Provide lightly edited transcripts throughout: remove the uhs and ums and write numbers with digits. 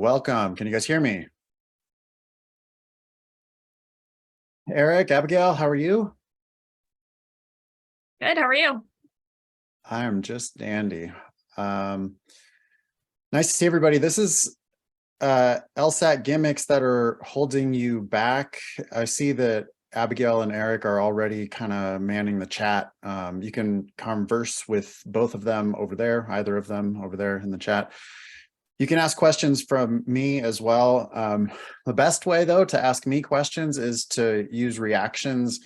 welcome. Can you guys hear me? Eric, Abigail, how are you? Good, how are you? I'm just dandy. Nice to see everybody. This is LSAT Gimmicks that are holding you back. I see that Abigail and Eric are already kind of manning the chat. You can converse with both of them over there, either of them over there in the chat. You can ask questions from me as well. The best way, though, to ask me questions is to use reactions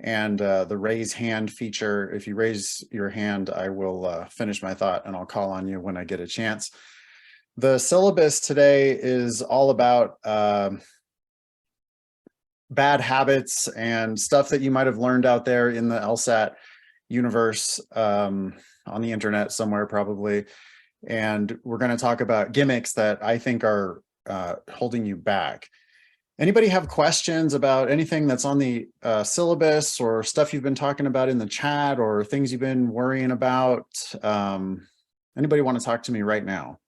and the raise hand feature. If you raise your hand, I will finish my thought and I'll call on you when I get a chance. The syllabus today is all about bad habits and stuff that you might have learned out there in the LSAT universe, on the internet somewhere probably. And we're going to talk about gimmicks that I think are holding you back. Anybody have questions about anything that's on the syllabus or stuff you've been talking about in the chat or things you've been worrying about? Anybody want to talk to me right now?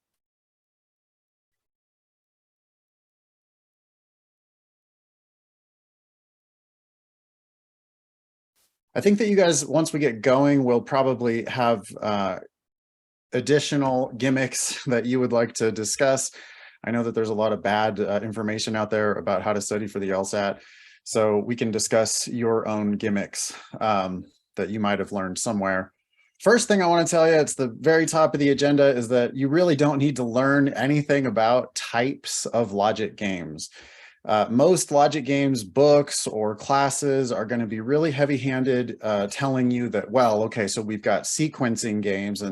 I think that you guys, once we get going, will probably have additional gimmicks that you would like to discuss. I know that there's a lot of bad information out there about how to study for the LSAT, so we can discuss your own gimmicks that you might have learned somewhere. First thing I want to tell you, it's the very top of the agenda, is that you really don't need to learn anything about types of logic games. Most logic games books or classes are going to be really heavy-handed, telling you that, well, okay, so we've got sequencing games,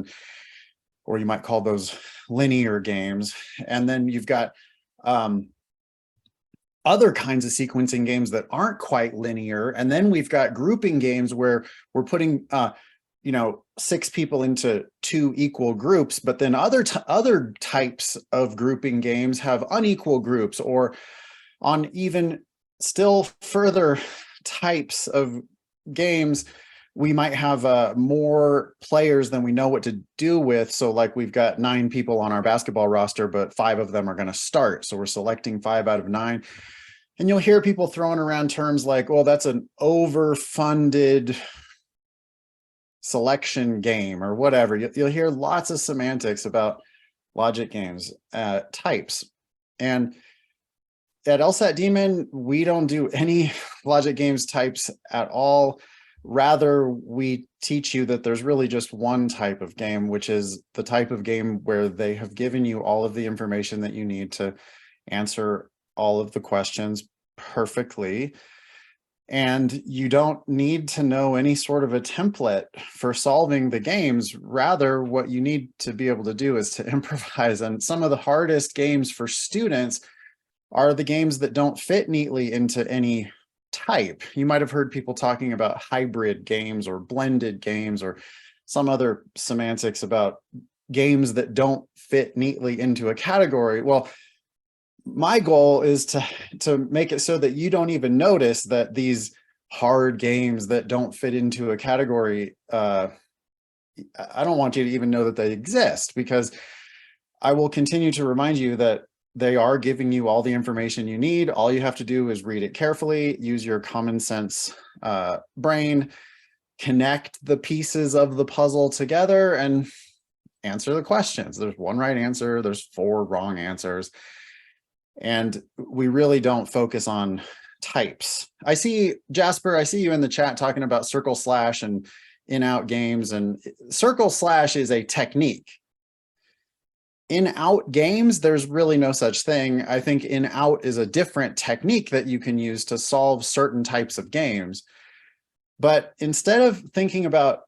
or you might call those linear games. And then you've got other kinds of sequencing games that aren't quite linear. And then we've got grouping games where we're putting, 6 people into 2 equal groups, but then other types of grouping games have unequal groups, or on even still further types of games, we might have more players than we know what to do with. So like we've got 9 people on our basketball roster, but 5 of them are going to start. So we're selecting 5 out of 9. And you'll hear people throwing around terms like, well, that's an overfunded selection game or whatever. You'll hear lots of semantics about logic games, types. And at LSAT Demon, we don't do any logic games types at all. Rather, we teach you that there's really just one type of game, which is the type of game where they have given you all of the information that you need to answer all of the questions perfectly. And you don't need to know any sort of a template for solving the games. Rather, what you need to be able to do is to improvise. And some of the hardest games for students are the games that don't fit neatly into any type. You might have heard people talking about hybrid games or blended games or some other semantics about games that don't fit neatly into a category. Well, my goal is to make it so that you don't even notice that these hard games that don't fit into a category, I don't want you to even know that they exist, because I will continue to remind you that they are giving you all the information you need. All you have to do is read it carefully, use your common sense brain, connect the pieces of the puzzle together, and answer the questions. There's one right answer, there's 4 wrong answers. And we really don't focus on types. I see, Jasper, I see you in the chat talking about circle slash and in-out games. And circle slash is a technique. In-out games, there's really no such thing. I think in-out is a different technique that you can use to solve certain types of games. But instead of thinking about,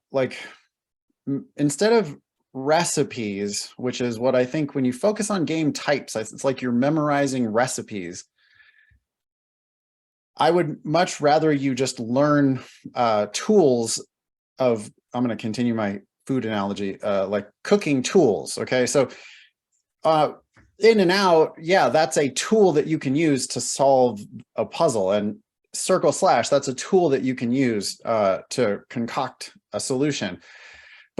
instead of recipes, which is what I think when you focus on game types, it's like you're memorizing recipes. I would much rather you just learn tools of, I'm going to continue my food analogy, like cooking tools. Okay, so in and out, yeah, that's a tool that you can use to solve a puzzle. And circle slash, that's a tool that you can use to concoct a solution.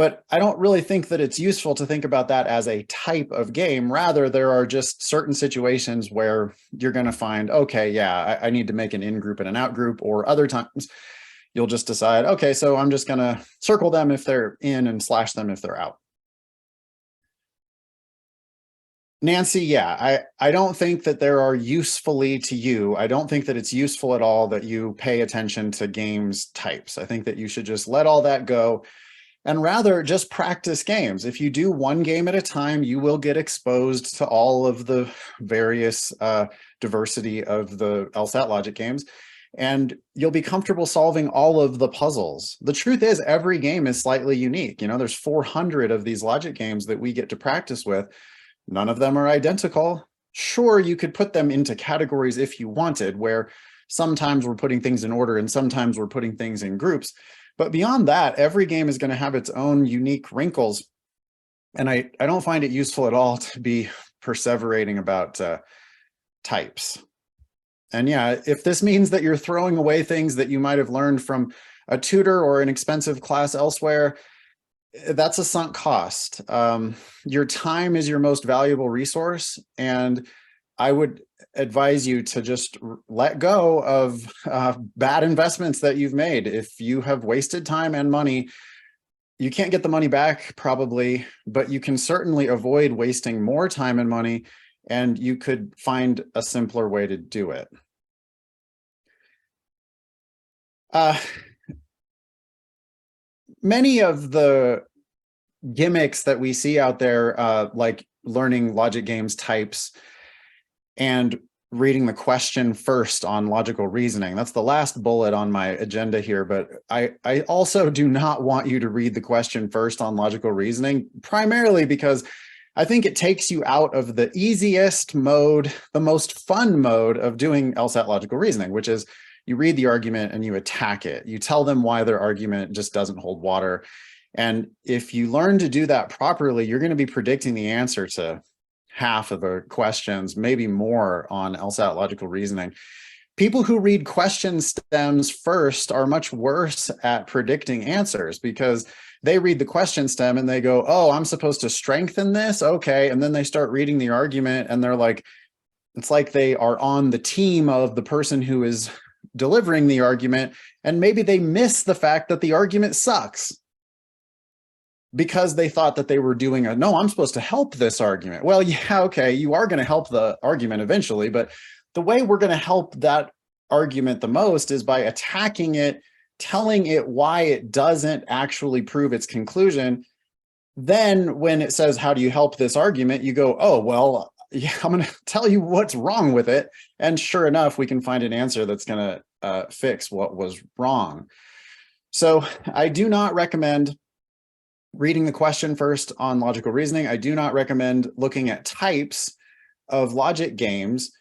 But I don't really think that it's useful to think about that as a type of game. Rather, there are just certain situations where you're going to find, okay, yeah, I need to make an in-group and an out-group, or other times you'll just decide, okay, so I'm just going to circle them if they're in and slash them if they're out. Nancy, yeah, I don't think that there are usefully to you. I don't think that it's useful at all that you pay attention to games types. I think that you should just let all that go and rather just practice games. If you do one game at a time, you will get exposed to all of the various diversity of the LSAT logic games, and you'll be comfortable solving all of the puzzles. The truth is, every game is slightly unique. You know, there's 400 of these logic games that we get to practice with. None of them are identical. Sure, you could put them into categories if you wanted, where sometimes we're putting things in order and sometimes we're putting things in groups. But beyond that, every game is going to have its own unique wrinkles. And I don't find it useful at all to be perseverating about types. And yeah, if this means that you're throwing away things that you might have learned from a tutor or an expensive class elsewhere, that's a sunk cost. Your time is your most valuable resource, and I would advise you to just let go of bad investments that you've made. If you have wasted time and money, you can't get the money back probably, but you can certainly avoid wasting more time and money, and you could find a simpler way to do it. Many of the gimmicks that we see out there, like learning logic games types and reading the question first on logical reasoning. That's the last bullet on my agenda here, but I also do not want you to read the question first on logical reasoning, primarily because I think it takes you out of the easiest mode, the most fun mode of doing LSAT logical reasoning, which is you read the argument and you attack it. You tell them why their argument just doesn't hold water. And if you learn to do that properly, you're going to be predicting the answer to half of the questions, maybe more, on LSAT logical reasoning. People who read question stems first are much worse at predicting answers because they read the question stem and they go, oh, I'm supposed to strengthen this? Okay. And then they start reading the argument and they're like, it's like they are on the team of the person who is delivering the argument. And maybe they miss the fact that the argument sucks, because they thought that they were doing no, I'm supposed to help this argument. Well, yeah, okay, you are going to help the argument eventually, but the way we're going to help that argument the most is by attacking it, telling it why it doesn't actually prove its conclusion. Then when it says, how do you help this argument? You go, oh, well, yeah, I'm going to tell you what's wrong with it. And sure enough, we can find an answer that's going to fix what was wrong. So I do not recommend reading the question first on logical reasoning. I do not recommend looking at types of logic games.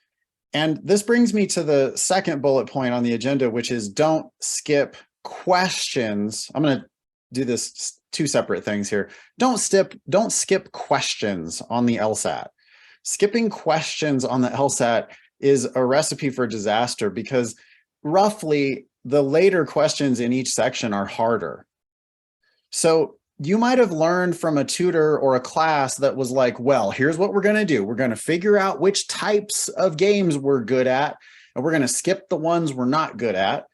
And this brings me to the second bullet point on the agenda, which is don't skip questions. I'm going to do this two separate things here. Don't skip questions on the LSAT. Skipping questions on the LSAT is a recipe for disaster because roughly the later questions in each section are harder. So you might have learned from a tutor or a class that was like, well, here's what we're going to do. We're going to figure out which types of games we're good at, and we're going to skip the ones we're not good at.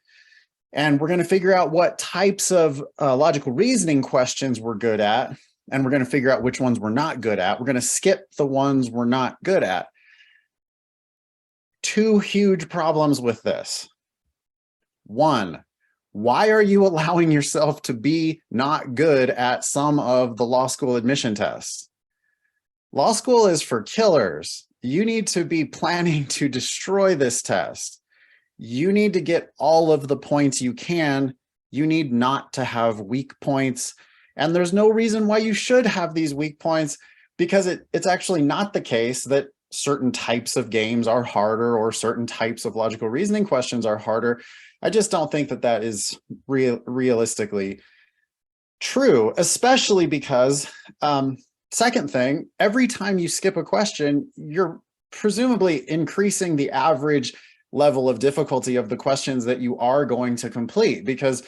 And we're going to figure out what types of logical reasoning questions we're good at, and we're going to figure out which ones we're not good at. We're going to skip the ones we're not good at. Two huge problems with this. One, why are you allowing yourself to be not good at some of the law school admission tests? Law school is for killers. You need to be planning to destroy this test. You need to get all of the points you can. You need not to have weak points. And there's no reason why you should have these weak points, because it's actually not the case that certain types of games are harder or certain types of logical reasoning questions are harder. I just don't think that that is realistically true, especially because, second thing, every time you skip a question, you're presumably increasing the average level of difficulty of the questions that you are going to complete, because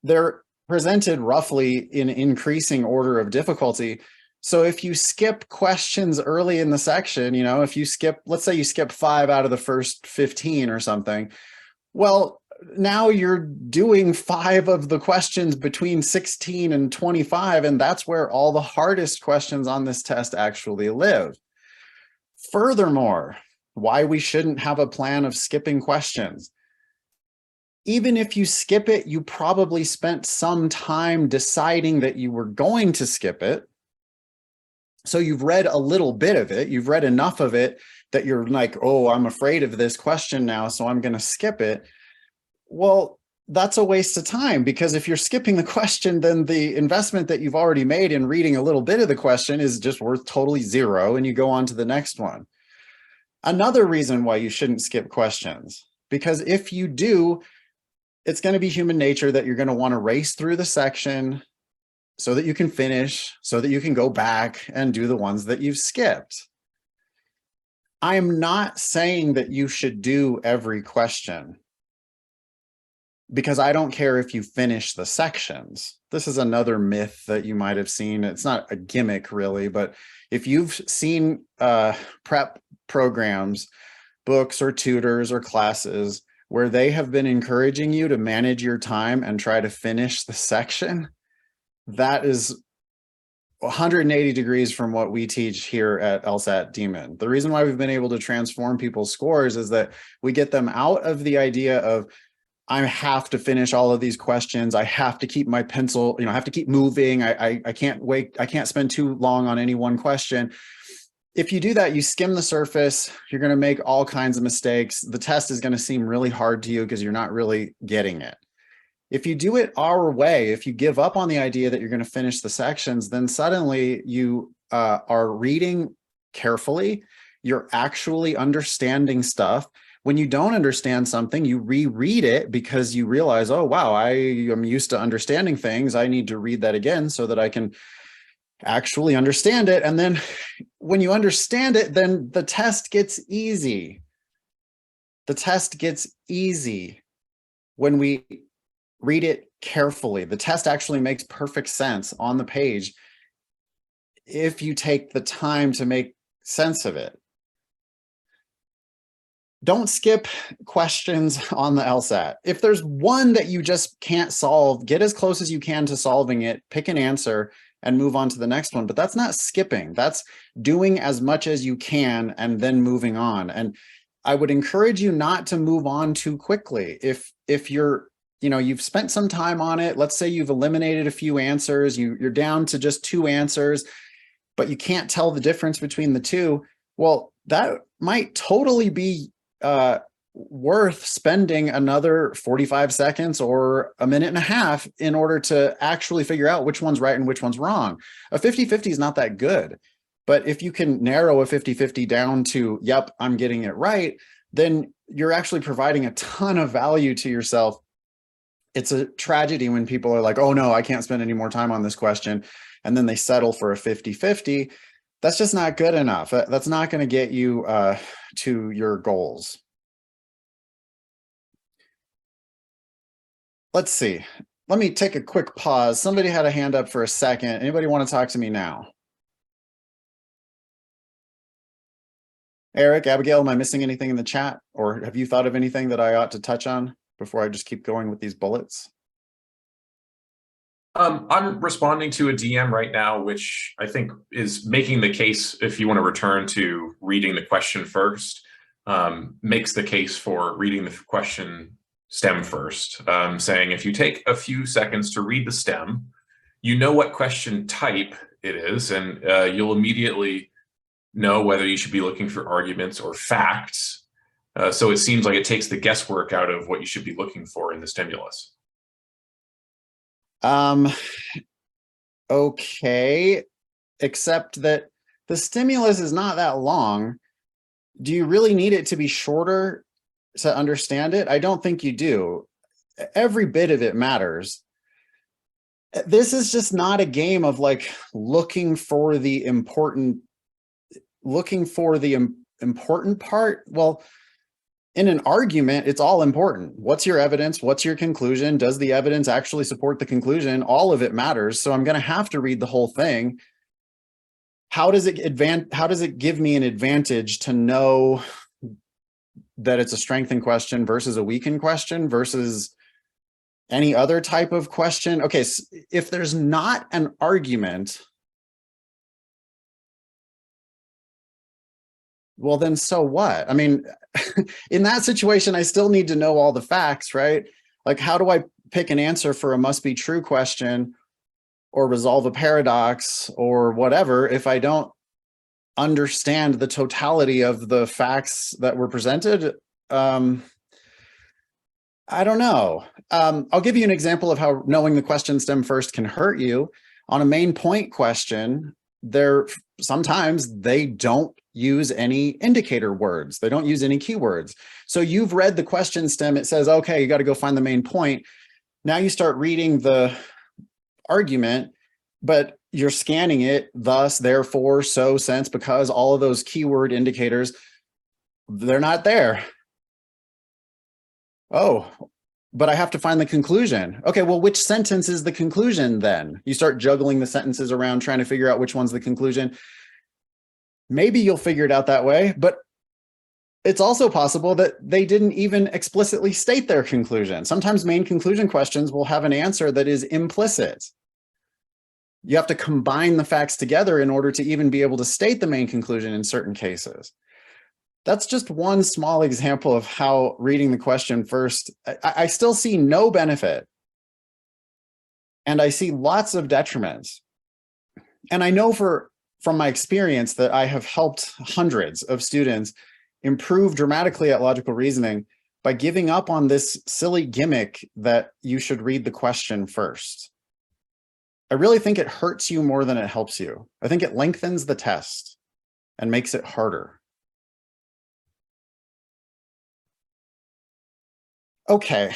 they're presented roughly in increasing order of difficulty. So if you skip questions early in the section, if you skip, let's say you skip 5 out of the first 15 or something, well, now you're doing 5 of the questions between 16 and 25, and that's where all the hardest questions on this test actually live. Furthermore, why we shouldn't have a plan of skipping questions. Even if you skip it, you probably spent some time deciding that you were going to skip it. So you've read a little bit of it. You've read enough of it that you're like, oh, I'm afraid of this question now, so I'm going to skip it. Well, that's a waste of time, because if you're skipping the question, then the investment that you've already made in reading a little bit of the question is just worth totally zero, and you go on to the next one. Another reason why you shouldn't skip questions, because if you do, it's going to be human nature that you're going to want to race through the section so that you can finish, so that you can go back and do the ones that you've skipped. I'm not saying that you should do every question, because I don't care if you finish the sections. This is another myth that you might have seen. It's not a gimmick really, but if you've seen prep programs, books or tutors or classes where they have been encouraging you to manage your time and try to finish the section, that is 180 degrees from what we teach here at LSAT Demon. The reason why we've been able to transform people's scores is that we get them out of the idea of, I have to finish all of these questions. I have to keep my pencil, I have to keep moving. I can't wait. I can't spend too long on any one question. If you do that, you skim the surface, you're going to make all kinds of mistakes. The test is going to seem really hard to you because you're not really getting it. If you do it our way, if you give up on the idea that you're going to finish the sections, then suddenly you are reading carefully. You're actually understanding stuff. When you don't understand something, you reread it because you realize, oh, wow, I am used to understanding things. I need to read that again so that I can actually understand it. And then when you understand it, then the test gets easy. The test gets easy when we read it carefully. The test actually makes perfect sense on the page if you take the time to make sense of it. Don't skip questions on the LSAT. If there's one that you just can't solve, get as close as you can to solving it, pick an answer, and move on to the next one. But that's not skipping. That's doing as much as you can and then moving on. And I would encourage you not to move on too quickly. If you're, you've spent some time on it, let's say you've eliminated a few answers, you're down to just 2 answers, but you can't tell the difference between the two. Well, that might totally be worth spending another 45 seconds or a minute and a half in order to actually figure out which one's right and which one's wrong. A 50-50 is not that good, but if you can narrow a 50-50 down to, yep, I'm getting it right, then you're actually providing a ton of value to yourself. It's a tragedy when people are like, oh no, I can't spend any more time on this question, and then they settle for a 50-50. That's just not good enough. That's not going to get you to your goals. Let's see. Let me take a quick pause. Somebody had a hand up for a second. Anybody want to talk to me now? Eric, Abigail, am I missing anything in the chat? Or have you thought of anything that I ought to touch on before I just keep going with these bullets? I'm responding to a DM right now, which I think is making the case, if you want to return to reading the question first, makes the case for reading the question stem first, saying if you take a few seconds to read the stem, you know what question type it is, and you'll immediately know whether you should be looking for arguments or facts. So it seems like it takes the guesswork out of what you should be looking for in the stimulus. Okay, except that the stimulus is not that long. Do you really need it to be shorter to understand it? I don't think you do. Every bit of it matters. This is just not a game of like looking for the important part. Well, in an argument, it's all important. What's your evidence? What's your conclusion? Does the evidence actually support the conclusion? All of it matters. So I'm going to have to read the whole thing. How does it give me an advantage to know that it's a strengthened question versus a weakened question versus any other type of question? Okay, so if there's not an argument, well, then so what? I mean, in that situation, I still need to know all the facts, right? Like, how do I pick an answer for a must be true question or resolve a paradox or whatever if I don't understand the totality of the facts that were presented? I don't know. I'll give you an example of how knowing the question stem first can hurt you. On a main point question, sometimes they don't use any indicator words. They don't use any keywords. So you've read the question stem. It says, okay, you got to go find the main point. Now you start reading the argument, but you're scanning it, thus, therefore, so, since, because, all of those keyword indicators, they're not there. Oh, but I have to find the conclusion. Okay, well, which sentence is the conclusion then? You start juggling the sentences around, trying to figure out which one's the conclusion. Maybe you'll figure it out that way, but it's also possible that they didn't even explicitly state their conclusion. Sometimes main conclusion questions will have an answer that is implicit. You have to combine the facts together in order to even be able to state the main conclusion in certain cases. That's just one small example of how reading the question first, I still see no benefit. And I see lots of detriments. And I know from my experience that I have helped hundreds of students improve dramatically at logical reasoning by giving up on this silly gimmick that you should read the question first. I really think it hurts you more than it helps you. I think it lengthens the test and makes it harder. Okay.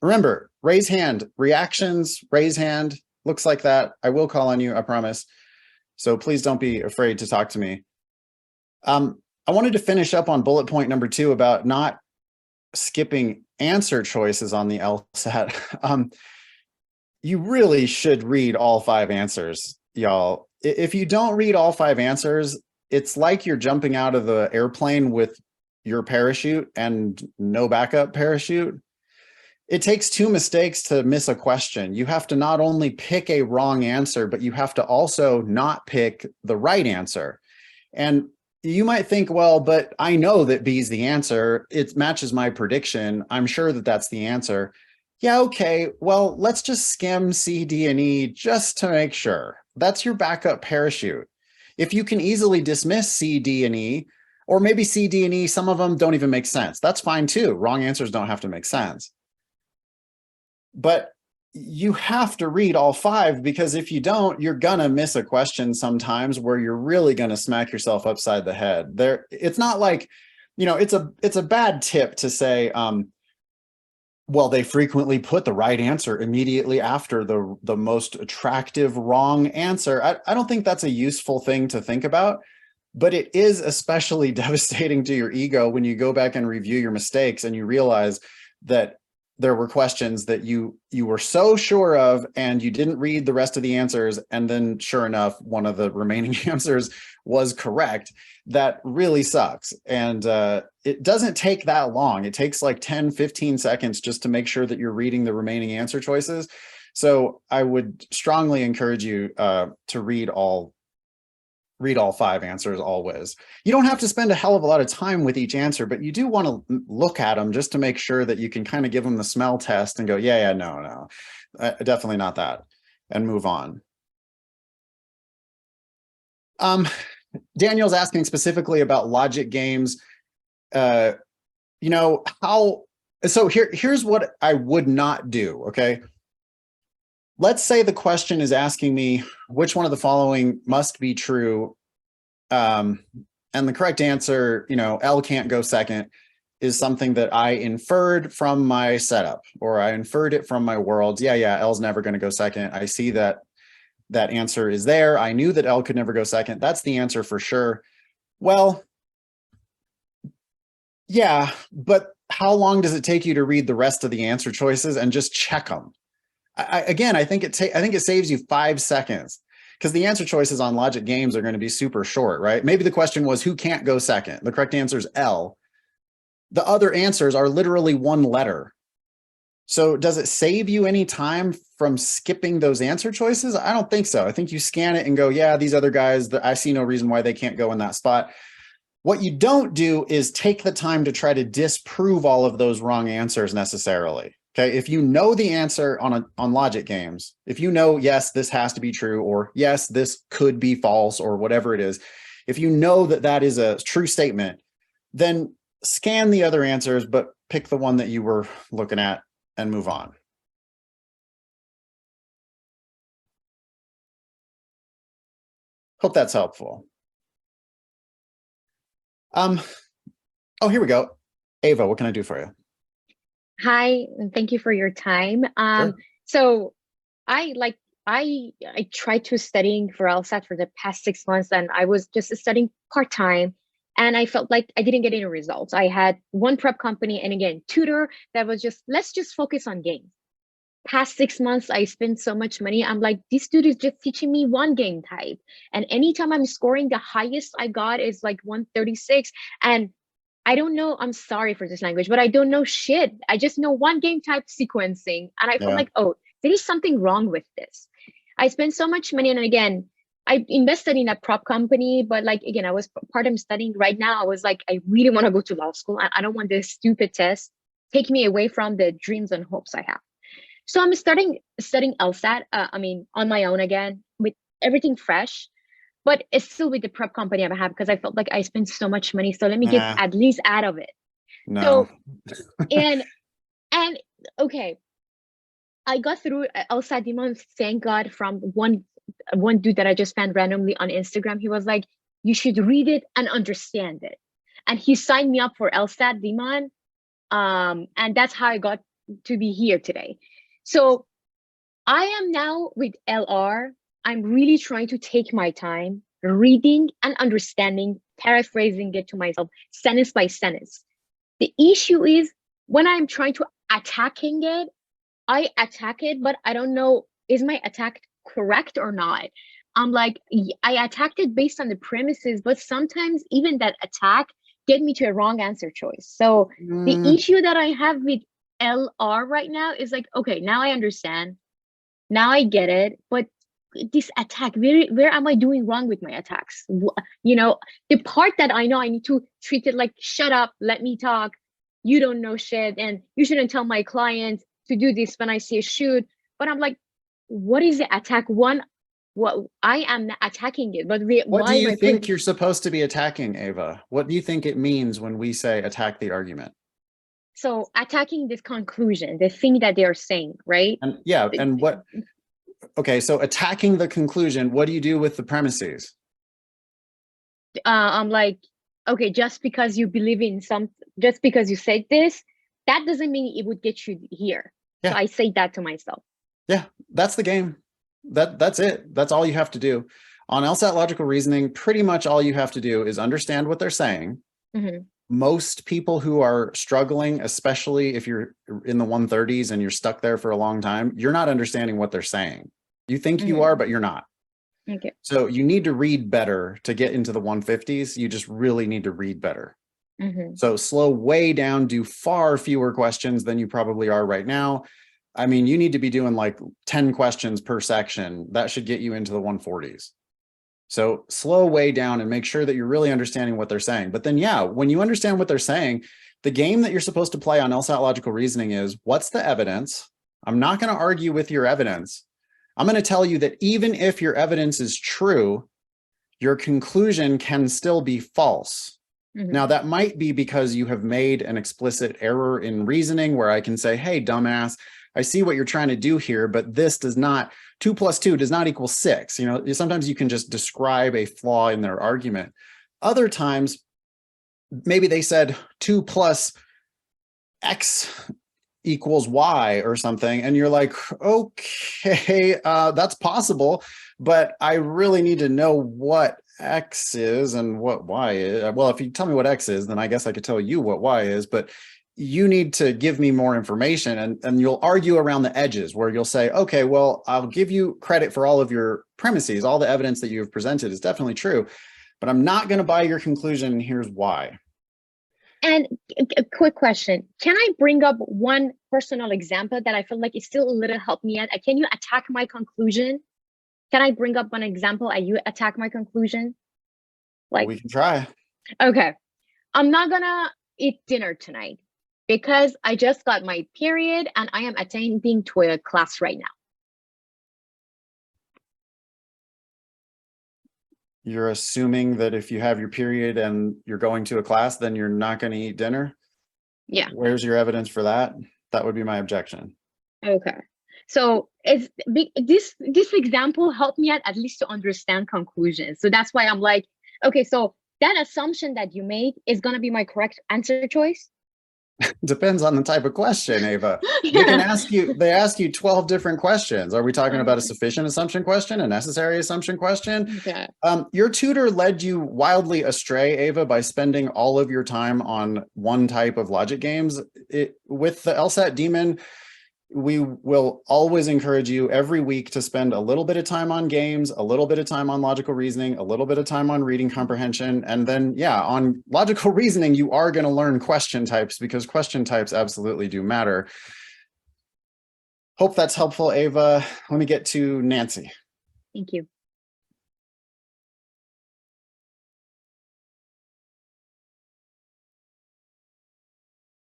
Remember, raise hand, reactions, raise hand, looks like that. I will call on you, I promise. So please don't be afraid to talk to me. I wanted to finish up on bullet point number 2 about not skipping answer choices on the LSAT. You really should read all 5 answers, y'all. If you don't read all 5 answers, it's like you're jumping out of the airplane with your parachute and no backup parachute. It takes 2 mistakes to miss a question. You have to not only pick a wrong answer, but you have to also not pick the right answer. And you might think, well, but I know that B is the answer. It matches my prediction. I'm sure that that's the answer. Yeah, okay, well, let's just skim C, D, and E just to make sure. That's your backup parachute. If you can easily dismiss C, D, and E, or maybe C, D, and E, some of them don't even make sense. That's fine too. Wrong answers don't have to make sense. But you have to read all 5, because if you don't, you're gonna miss a question sometimes where you're really gonna smack yourself upside the head. It's not like, it's a bad tip to say, well, they frequently put the right answer immediately after the most attractive wrong answer. I don't think that's a useful thing to think about, but it is especially devastating to your ego when you go back and review your mistakes and you realize that there were questions that you were so sure of and you didn't read the rest of the answers, and then sure enough, one of the remaining answers was correct. That really sucks. And it doesn't take that long. It takes like 10, 15 seconds just to make sure that you're reading the remaining answer choices. So I would strongly encourage you to read all 5 answers always. You don't have to spend a hell of a lot of time with each answer, but you do want to look at them just to make sure that you can kind of give them the smell test and go, yeah, no, definitely not that, and move on. Daniel's asking specifically about logic games. So here's what I would not do, okay? Let's say the question is asking me which one of the following must be true. And the correct answer, L can't go second, is something that I inferred from my setup, or I inferred it from my world. Yeah, L's never going to go second. I see that answer is there. I knew that L could never go second. That's the answer for sure. Well, Yeah, but how long does it take you to read the rest of the answer choices and just check them? Again, I think it saves you 5 seconds, because the answer choices on logic games are going to be super short, right? Maybe the question was who can't go second. The correct answer is L. The other answers are literally one letter. So does it save you any time from skipping those answer choices? I don't think so. I think you scan it and go, yeah, these other guys, I see no reason why they can't go in that spot. What you don't do is take the time to try to disprove all of those wrong answers necessarily. Okay, if you know the answer on logic games, if you know, yes, this has to be true, or yes, this could be false, or whatever it is, if you know that that is a true statement, then scan the other answers, but pick the one that you were looking at and move on. Hope that's helpful. Oh, here we go. Ava, what can I do for you? Hi, and thank you for your time. Sure. So I like I tried to studying for LSAT for the past 6 months, and I was just studying part-time, and I felt like I didn't get any results. I had one prep company and again tutor that was just, let's just focus on games. Past 6 months, I spent so much money. I'm like, this dude is just teaching me one game type. And anytime I'm scoring, the highest I got is like 136. And I don't know, I'm sorry for this language, but I don't know shit. I just know one game type sequencing. And I felt Yeah. like, oh, there is something wrong with this. I spent so much money. And again, I invested in a prop company, but like, again, I was part-time studying right now. I was like, I really want to go to law school. I don't want this stupid test take me away from the dreams and hopes I have. So I'm studying LSAT, on my own again, with everything fresh, but it's still with the prep company I have because I felt like I spent so much money. So let me get Nah, at least out of it. no. So and and okay, I got through LSAT Demon, thank God, from one dude that I just found randomly on Instagram. He was like, you should read it and understand it. And he signed me up for LSAT Demon. And that's how I got to be here today. So I am now with LR. I'm really trying to take my time reading and understanding, paraphrasing it to myself, sentence by sentence. The issue is when I'm trying to attacking it, I attack it, but I don't know, is my attack correct or not? I'm like, I attacked it based on the premises, but sometimes even that attack get me to a wrong answer choice. So the issue that I have with LR right now is like, okay, now I understand. Now I get it, but this attack, where am I doing wrong with my attacks? You know, the part that I know I need to treat it like, shut up, let me talk. You don't know shit, and you shouldn't tell my client to do this when I say shoot. But I'm like, what is the attack? One, what I am attacking it, but What do why am you I think putting? you're supposed to be attacking, Ava? What do you think it means when we say attack the argument? So attacking this conclusion, the thing that they are saying, right? And yeah, and what? Okay, so attacking the conclusion, what do you do with the premises? I'm like, okay, just because you believe in just because you said this, that doesn't mean it would get you here. Yeah. So I say that to myself. Yeah, that's the game. That's it. That's all you have to do. On LSAT logical reasoning, pretty much all you have to do is understand what they're saying. Mm-hmm. Most people who are struggling, especially if you're in the 130s and you're stuck there for a long time, you're not understanding what they're saying. You think you are, but you're not. Okay. So you need to read better to get into the 150s. You just really need to read better. Mm-hmm. So slow way down, do far fewer questions than you probably are right now. I mean, you need to be doing like 10 questions per section. That should get you into the 140s. So slow way down and make sure that you're really understanding what they're saying. But then, yeah, when you understand what they're saying, the game that you're supposed to play on LSAT logical reasoning is, what's the evidence? I'm not going to argue with your evidence. I'm going to tell you that even if your evidence is true, your conclusion can still be false. Mm-hmm. Now, that might be because you have made an explicit error in reasoning where I can say, hey, dumbass, I see what you're trying to do here, but this does not, 2 + 2 does not equal 6. You know, sometimes you can just describe a flaw in their argument. Other times, maybe they said 2 + X = Y or something, and you're like, okay, that's possible, but I really need to know what X is and what Y is. Well, if you tell me what X is, then I guess I could tell you what Y is, but you need to give me more information, and you'll argue around the edges where you'll say, okay, well, I'll give you credit for all of your premises. All the evidence that you have presented is definitely true, but I'm not going to buy your conclusion, and here's why. And a quick question. Can I bring up one personal example that I feel like is still a little help me out? Can you attack my conclusion? Can I bring up one example and you attack my conclusion? Like, we can try. Okay. I'm not gonna eat dinner tonight because I just got my period and I am attending to a class right now. You're assuming that if you have your period and you're going to a class, then you're not going to eat dinner? Yeah. Where's your evidence for that? That would be my objection. Okay. So this example helped me at least to understand conclusions. So that's why I'm like, okay, so that assumption that you made is going to be my correct answer choice? Depends on the type of question, Ava. Yeah. They ask you 12 different questions. Are we talking about a sufficient assumption question, a necessary assumption question? Okay. Your tutor led you wildly astray, Ava, by spending all of your time on one type of logic games. With the LSAT Demon, we will always encourage you every week to spend a little bit of time on games, a little bit of time on logical reasoning, a little bit of time on reading comprehension. And then, yeah, on logical reasoning, you are going to learn question types because question types absolutely do matter. Hope that's helpful, Ava. Let me get to Nancy. Thank you.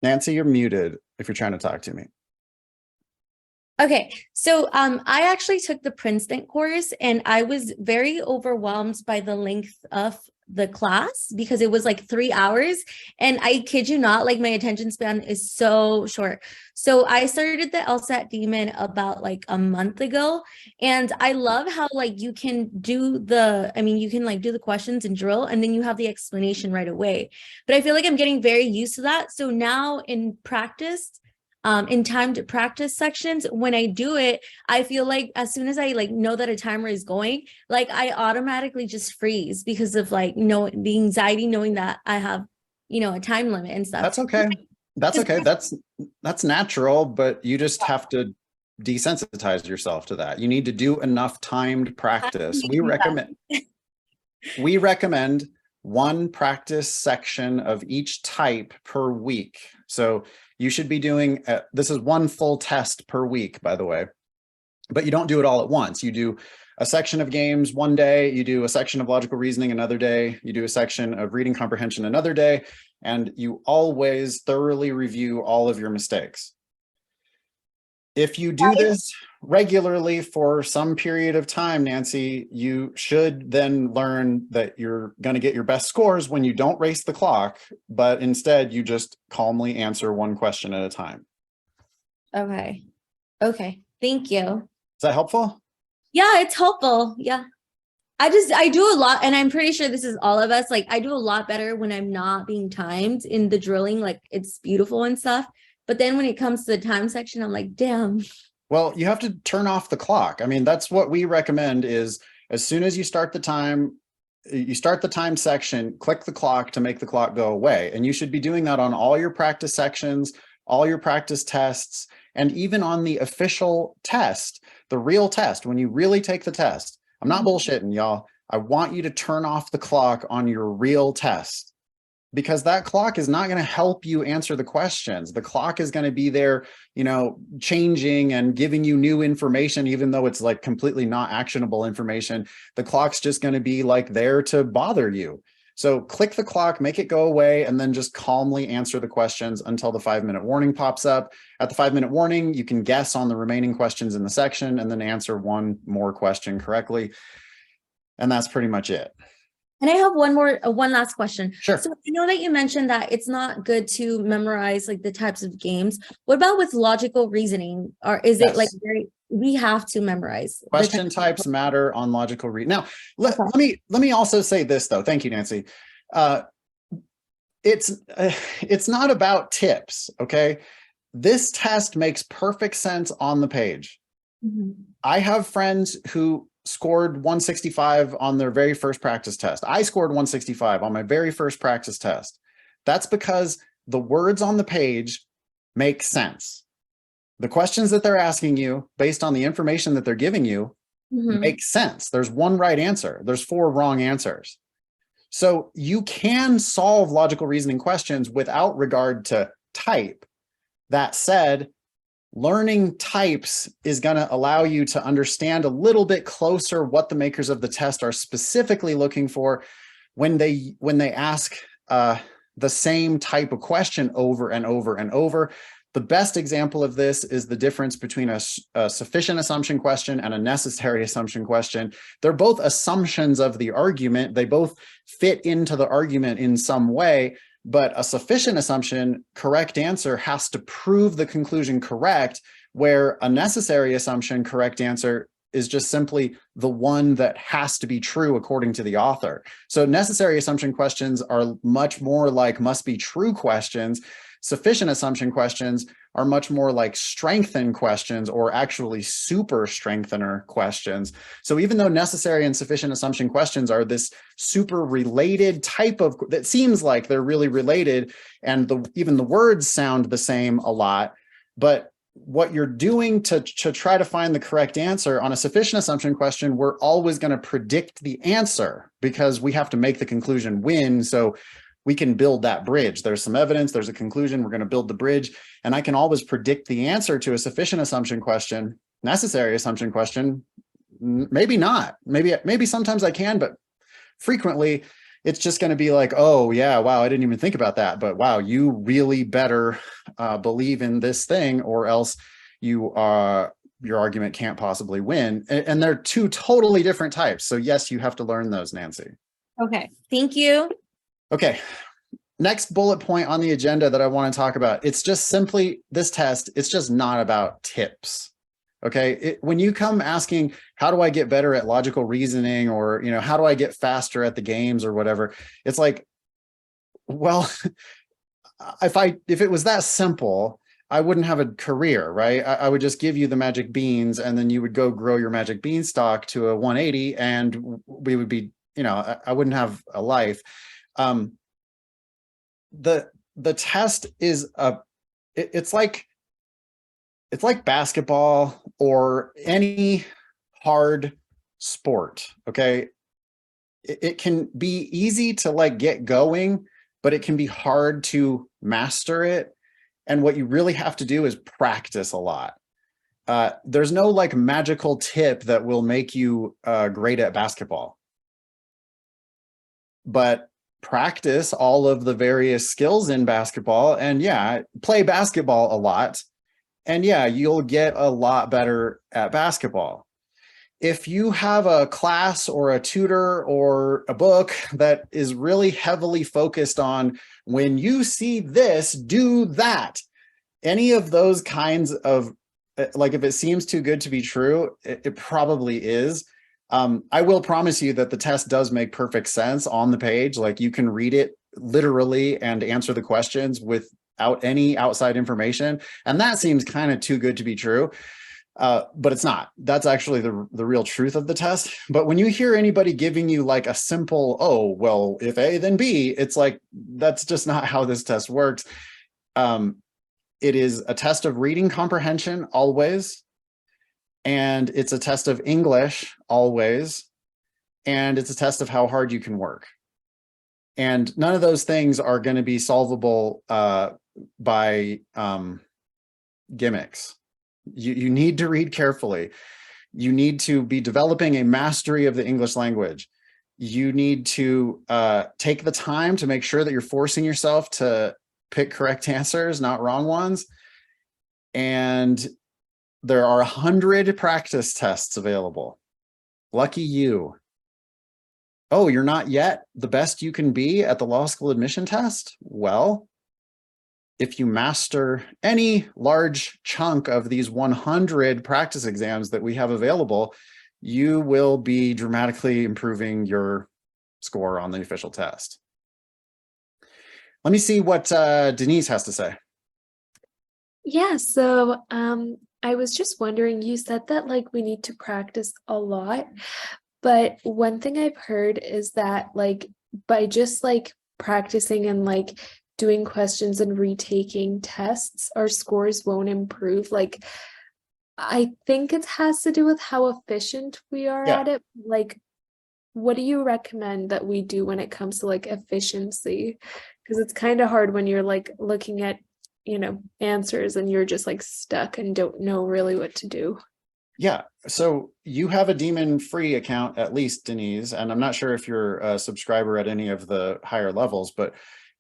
Nancy, you're muted if you're trying to talk to me. Okay, so I actually took the Princeton course and I was very overwhelmed by the length of the class because it was like 3 hours, and I kid you not, like my attention span is so short. So I started the LSAT Demon about like a month ago, and I love how like you can do you can like do the questions and drill, and then you have the explanation right away. But I feel like I'm getting very used to that. So now in practice, in timed practice sections, when I do it, I feel like as soon as I like know that a timer is going, like I automatically just freeze because of like the anxiety knowing that I have, a time limit and stuff. That's okay. That's okay. That's natural, but you just have to desensitize yourself to that. You need to do enough timed practice. We recommend one practice section of each type per week. So you should be doing, this is one full test per week, by the way, but you don't do it all at once. You do a section of games one day, you do a section of logical reasoning another day, you do a section of reading comprehension another day, and you always thoroughly review all of your mistakes. If you do this regularly for some period of time, Nancy, you should then learn that you're going to get your best scores when you don't race the clock, but instead you just calmly answer one question at a time. Okay. Thank you. Is that helpful? Yeah, it's helpful. Yeah. I do a lot, and I'm pretty sure this is all of us. Like I do a lot better when I'm not being timed in the drilling. Like it's beautiful and stuff. But then when it comes to the time section, I'm like, damn. Well, you have to turn off the clock. I mean, that's what we recommend is as soon as you start the time section, click the clock to make the clock go away. And you should be doing that on all your practice sections, all your practice tests, and even on the official test, the real test, when you really take the test. I'm not bullshitting, y'all. I want you to turn off the clock on your real test, because that clock is not going to help you answer the questions. The clock is going to be there, changing and giving you new information, even though it's like completely not actionable information. The clock's just going to be like there to bother you. So click the clock, make it go away, and then just calmly answer the questions until the 5-minute warning pops up. At the 5-minute warning, you can guess on the remaining questions in the section and then answer one more question correctly. And that's pretty much it. And I have one last question. Sure. So I know that you mentioned that it's not good to memorize like the types of games. What about with logical reasoning? Or is it like we have to memorize? Question types matter on logical reasoning. Now, let me also say this though. Thank you, Nancy. It's not about tips, okay? This test makes perfect sense on the page. Mm-hmm. I have friends who scored 165 on their very first practice test. I scored 165 on my very first practice test. That's because the words on the page make sense. The questions that they're asking you based on the information that they're giving you make sense. There's one right answer. There's 4 wrong answers. So you can solve logical reasoning questions without regard to type. That said, learning types is going to allow you to understand a little bit closer what the makers of the test are specifically looking for when they ask the same type of question over and over and over. The best example of this is the difference between a sufficient assumption question and a necessary assumption question. They're both assumptions of the argument. They both fit into the argument in some way, but a sufficient assumption correct answer has to prove the conclusion correct, where a necessary assumption correct answer is just simply the one that has to be true according to the author. So necessary assumption questions are much more like must be true questions. Sufficient assumption questions are much more like strengthen questions, or actually super strengthener questions. So even though necessary and sufficient assumption questions are this super related type of, that seems like they're really related, and even the words sound the same a lot, but what you're doing to try to find the correct answer on a sufficient assumption question, we're always going to predict the answer because we have to make the conclusion win. So we can build that bridge. There's some evidence, there's a conclusion, we're going to build the bridge, and I can always predict the answer to a sufficient assumption question. Necessary assumption question, maybe not. Maybe sometimes I can, but frequently it's just going to be like, oh yeah, wow, I didn't even think about that, but wow, you really better believe in this thing, or else your argument can't possibly win. And they're 2 totally different types. So yes, you have to learn those, Nancy. Okay, thank you. Okay, next bullet point on the agenda that I want to talk about, it's just simply this test, it's just not about tips. Okay, when you come asking, how do I get better at logical reasoning, or, you know, how do I get faster at the games or whatever? It's like, well, if it was that simple, I wouldn't have a career, right? I would just give you the magic beans, and then you would go grow your magic beanstalk to a 180, and we would be, you know, I wouldn't have a life. The test is it's like basketball or any hard sport. Okay, it can be easy to like get going, but it can be hard to master it. And what you really have to do is practice a lot. There's no like magical tip that will make you great at basketball, but practice all of the various skills in basketball, and yeah, play basketball a lot, and yeah, you'll get a lot better at basketball. If you have a class or a tutor or a book that is really heavily focused on, when you see this, do that, any of those kinds of, like, if it seems too good to be true, it probably is. I will promise you that the test does make perfect sense on the page. Like, you can read it literally and answer the questions without any outside information. And that seems kind of too good to be true. But it's not. That's actually the real truth of the test. But when you hear anybody giving you like a simple, oh, well, if A, then B, it's like, that's just not how this test works. It is a test of reading comprehension always. And it's a test of English always. And it's a test of how hard you can work. And none of those things are going to be solvable by gimmicks. You need to read carefully. You need to be developing a mastery of the English language. You need to take the time to make sure that you're forcing yourself to pick correct answers, not wrong ones. And there are 100 practice tests available. Lucky you. Oh, you're not yet the best you can be at the law school admission test? Well, if you master any large chunk of these 100 practice exams that we have available, you will be dramatically improving your score on the official test. Let me see what Denise has to say. Yeah, so I was just wondering, you said that like we need to practice a lot, but one thing I've heard is that like by just like practicing and like doing questions and retaking tests, our scores won't improve. Like I think it has to do with how efficient we are Yeah. at it. Like, what do you recommend that we do when it comes to like efficiency? Because it's kind of hard when you're like looking at, you know, answers and you're just like stuck and don't know really what to do. Yeah. So you have a Demon free account, at least, Denise, and I'm not sure if you're a subscriber at any of the higher levels, but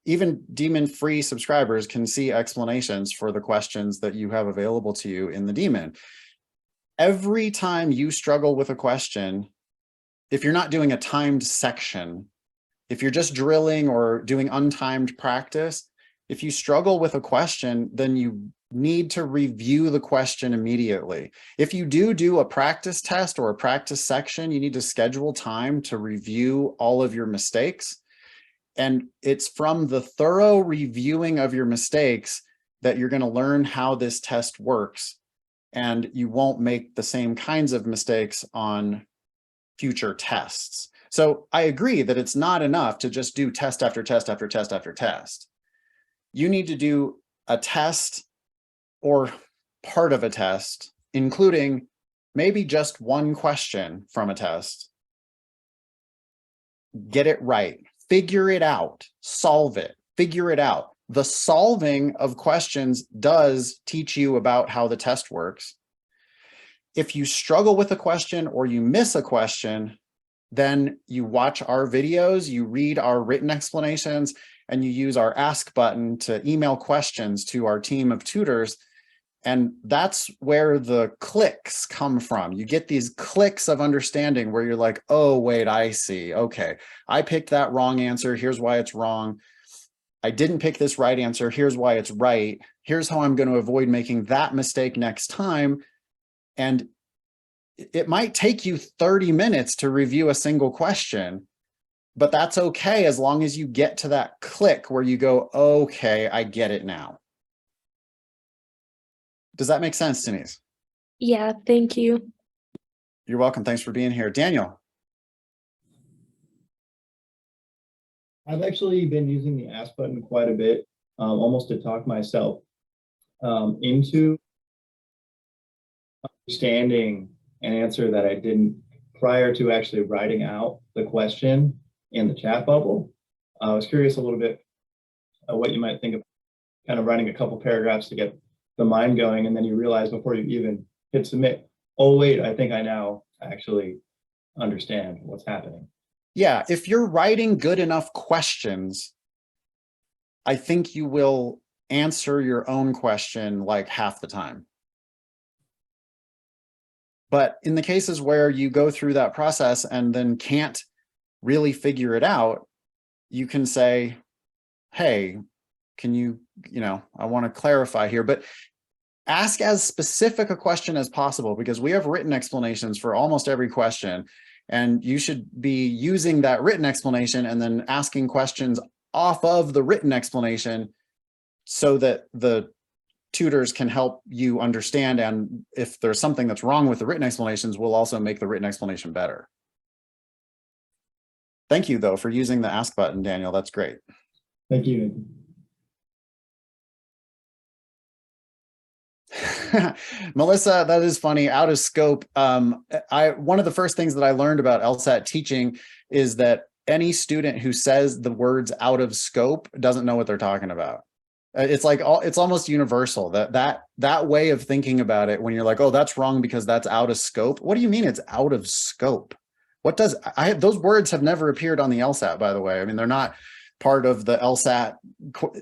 even Demon free subscribers can see explanations for the questions that you have available to you in the Demon. Every time you struggle with a question, if you're not doing a timed section, if you're just drilling or doing untimed practice, if you struggle with a question, then you need to review the question immediately. If you do a practice test or a practice section, you need to schedule time to review all of your mistakes. And it's from the thorough reviewing of your mistakes that you're going to learn how this test works. And you won't make the same kinds of mistakes on future tests. So I agree that it's not enough to just do test after test after test after test. You need to do a test or part of a test, including maybe just one question from a test. Get it right, figure it out, solve it, figure it out. The solving of questions does teach you about how the test works. If you struggle with a question or you miss a question, then you watch our videos, you read our written explanations, and you use our ask button to email questions to our team of tutors. And that's where the clicks come from. You get these clicks of understanding where you're like, oh, wait, I see. Okay, I picked that wrong answer. Here's why it's wrong. I didn't pick this right answer. Here's why it's right. Here's how I'm going to avoid making that mistake next time. And it might take you 30 minutes to review a single question, but that's okay as long as you get to that click where you go, okay, I get it now. Does that make sense, Denise? Yeah, thank you. You're welcome. Thanks for being here. Daniel. I've actually been using the ask button quite a bit, almost to talk myself into understanding an answer that I didn't prior to actually writing out the question in the chat bubble. I was curious a little bit what you might think of kind of writing a couple paragraphs to get the mind going, and then you realize before you even hit submit, oh wait, I think I now actually understand what's happening. Yeah, if you're writing good enough questions, I think you will answer your own question like half the time. But in the cases where you go through that process and then can't really figure it out, you can say, hey, can you, I want to clarify here, but ask as specific a question as possible, because we have written explanations for almost every question. And you should be using that written explanation and then asking questions off of the written explanation so that the tutors can help you understand. And if there's something that's wrong with the written explanations, we'll also make the written explanation better. Thank you, though, for using the ask button, Daniel. That's great. Thank you. Melissa, that is funny. Out of scope. One of the first things that I learned about LSAT teaching is that any student who says the words out of scope doesn't know what they're talking about. It's like it's almost universal that way of thinking about it. When you're like, oh, that's wrong because that's out of scope. What do you mean it's out of scope? What does those words have never appeared on the LSAT, by the way. I mean, they're not part of the LSAT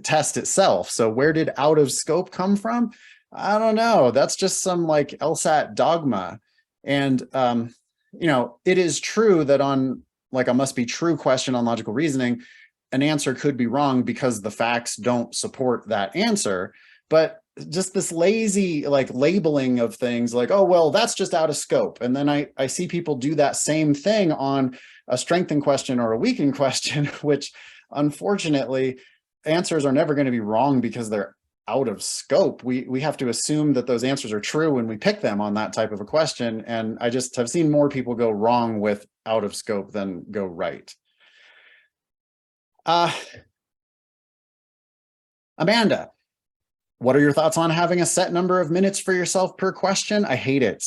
test itself. So where did out of scope come from? I don't know. That's just some like LSAT dogma. And, it is true that on like a must be true question on logical reasoning, an answer could be wrong because the facts don't support that answer. But just this lazy like labeling of things like, oh, well, that's just out of scope. And then I see people do that same thing on a strengthened question or a weakened question, which unfortunately answers are never going to be wrong because they're out of scope. We have to assume that those answers are true when we pick them on that type of a question. And I just have seen more people go wrong with out of scope than go right. Amanda, what are your thoughts on having a set number of minutes for yourself per question? I hate it.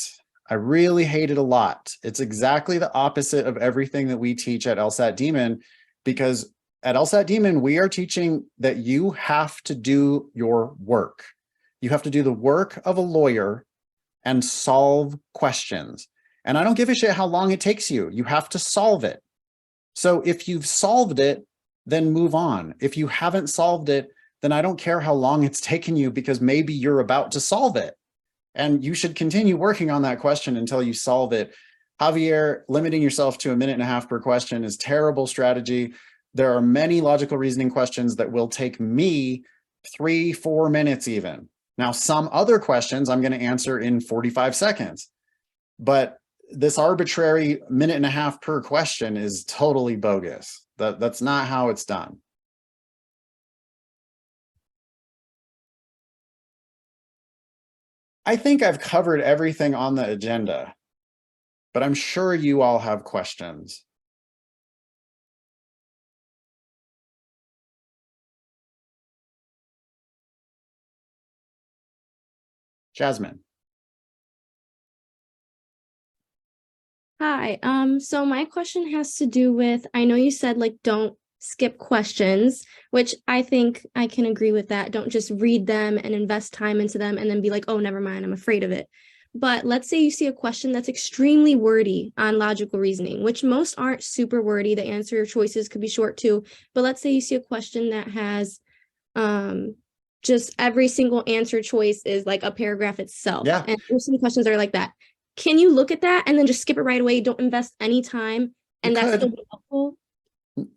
I really hate it a lot. It's exactly the opposite of everything that we teach at LSAT Demon, because at LSAT Demon, we are teaching that you have to do your work. You have to do the work of a lawyer and solve questions. And I don't give a shit how long it takes you. You have to solve it. So if you've solved it, then move on. If you haven't solved it, then I don't care how long it's taken you, because maybe you're about to solve it. And you should continue working on that question until you solve it. Javier, limiting yourself to 1.5 minutes per question is terrible strategy. There are many logical reasoning questions that will take me 3-4 minutes even. Now, some other questions I'm going to answer in 45 seconds, but this arbitrary 1.5 minutes per question is totally bogus. That's not how it's done. I think I've covered everything on the agenda, but I'm sure you all have questions. Jasmine. Hi, so my question has to do with, I know you said like don't skip questions, which I think I can agree with that. Don't just read them and invest time into them and then be like, oh, never mind, I'm afraid of it. But let's say you see a question that's extremely wordy on logical reasoning, which most aren't super wordy. The answer choices could be short too. But let's say you see a question that has just every single answer choice is like a paragraph itself. Yeah. And there's some questions that are like that. Can you look at that and then just skip it right away? Don't invest any time, and that's still helpful?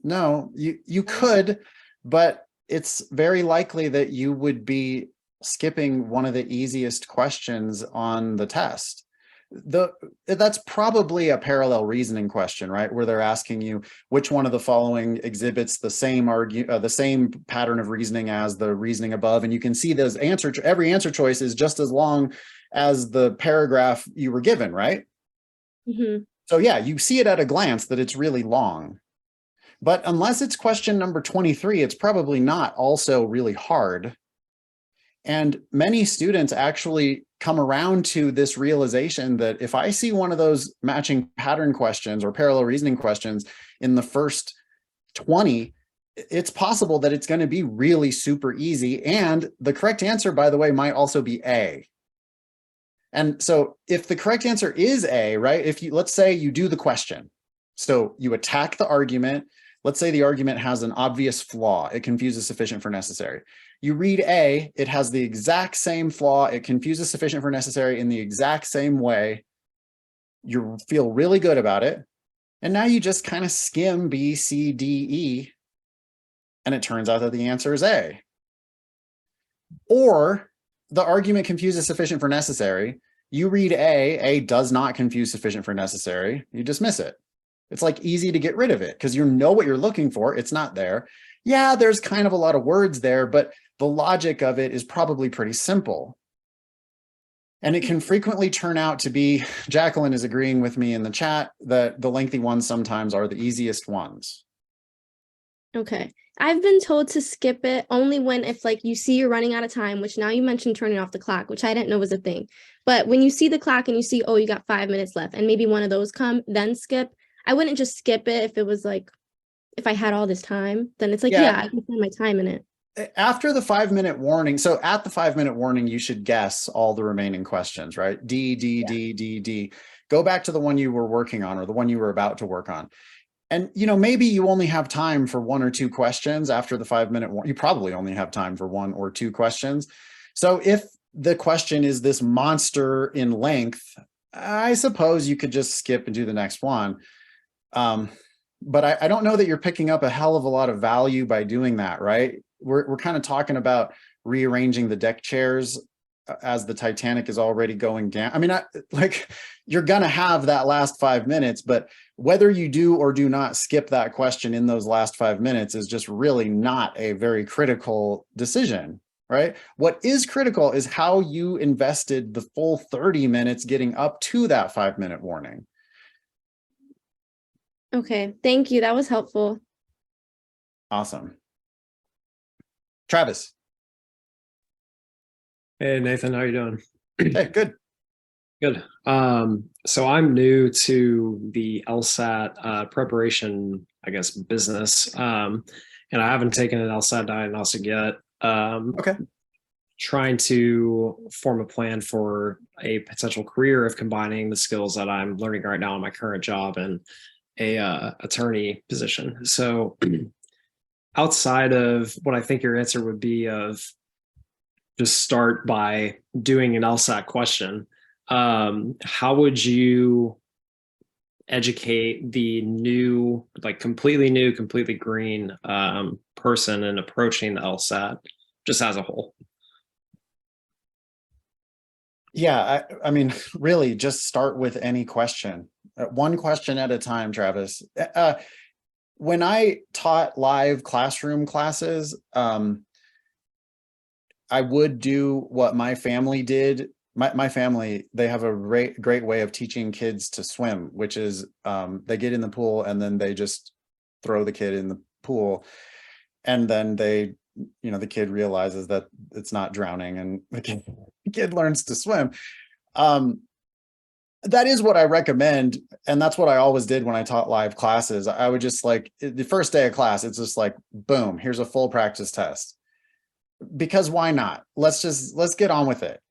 No, you could, but it's very likely that you would be skipping one of the easiest questions on the test. That's probably a parallel reasoning question, right? Where they're asking you which one of the following exhibits the same pattern of reasoning as the reasoning above, and you can see those every answer choice is just as long as the paragraph you were given, right? Mm-hmm. So yeah, you see it at a glance that it's really long. But unless it's question number 23, it's probably not also really hard. And many students actually come around to this realization that if I see one of those matching pattern questions or parallel reasoning questions in the first 20, it's possible that it's going to be really super easy. And the correct answer, by the way, might also be A. And so if the correct answer is A, right, let's say you do the question. So you attack the argument. Let's say the argument has an obvious flaw. It confuses sufficient for necessary. You read A, it has the exact same flaw. It confuses sufficient for necessary in the exact same way. You feel really good about it. And now you just kind of skim B, C, D, E, and it turns out that the answer is A. Or the argument confuses sufficient for necessary. You read A does not confuse sufficient for necessary. You dismiss it. It's like easy to get rid of it because you know what you're looking for. It's not there. Yeah, there's kind of a lot of words there, but the logic of it is probably pretty simple. And it can frequently turn out to be, Jacqueline is agreeing with me in the chat, that the lengthy ones sometimes are the easiest ones. Okay. I've been told to skip it only when if like you see you're running out of time, which now you mentioned turning off the clock, which I didn't know was a thing. But when you see the clock and you see, oh, you got 5 minutes left and maybe one of those come, then skip. I wouldn't just skip it if it was like, if I had all this time, then it's like, yeah I can spend my time in it. After the 5-minute warning, so at the 5-minute warning, you should guess all the remaining questions, right? D. Go back to the one you were working on or the one you were about to work on. And, maybe you only have time for 1 or 2 questions after the 5-minute warning. You probably only have time for 1 or 2 questions. So if the question is this monster in length, I suppose you could just skip and do the next one. But I don't know that you're picking up a hell of a lot of value by doing that, right? We're kind of talking about rearranging the deck chairs as the Titanic is already going down. I mean, you're going to have that last 5 minutes, but whether you do or do not skip that question in those last 5 minutes is just really not a very critical decision, right? What is critical is how you invested the full 30 minutes getting up to that 5-minute warning. Okay, thank you. That was helpful. Awesome. Travis. Hey Nathan, how you doing? Hey, good. Good. So I'm new to the LSAT preparation, I guess, business. And I haven't taken an LSAT diagnostic yet. Okay. Trying to form a plan for a potential career of combining the skills that I'm learning right now in my current job and a attorney position. So outside of what I think your answer would be of just start by doing an LSAT question, how would you educate the new, like completely new, completely green person in approaching the LSAT just as a whole? Yeah, I mean, really just start with any question. One question at a time, Travis. When I taught live classroom classes, I would do what my family did. My family, they have a great way of teaching kids to swim, which is they get in the pool and then they just throw the kid in the pool. And then they, the kid realizes that it's not drowning and the kid learns to swim. That is what I recommend. And that's what I always did when I taught live classes. I would just like the first day of class, it's just like, boom, here's a full practice test. Because why not? Let's get on with it.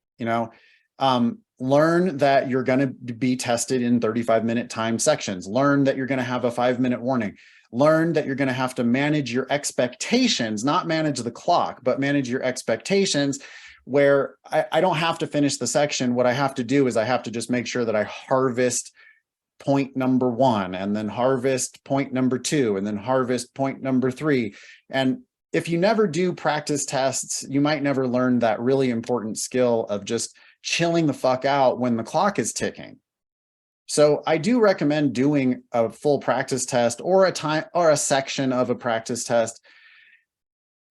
Learn that you're going to be tested in 35-minute time sections. Learn that you're going to have a 5-minute warning. Learn that you're going to have to manage your expectations, not manage the clock, but manage your expectations, where I don't have to finish the section. What I have to do is I have to just make sure that I harvest point number 1 and then harvest point number 2 and then harvest point number 3. And if you never do practice tests, you might never learn that really important skill of just chilling the fuck out when the clock is ticking. So I do recommend doing a full practice test or a section of a practice test,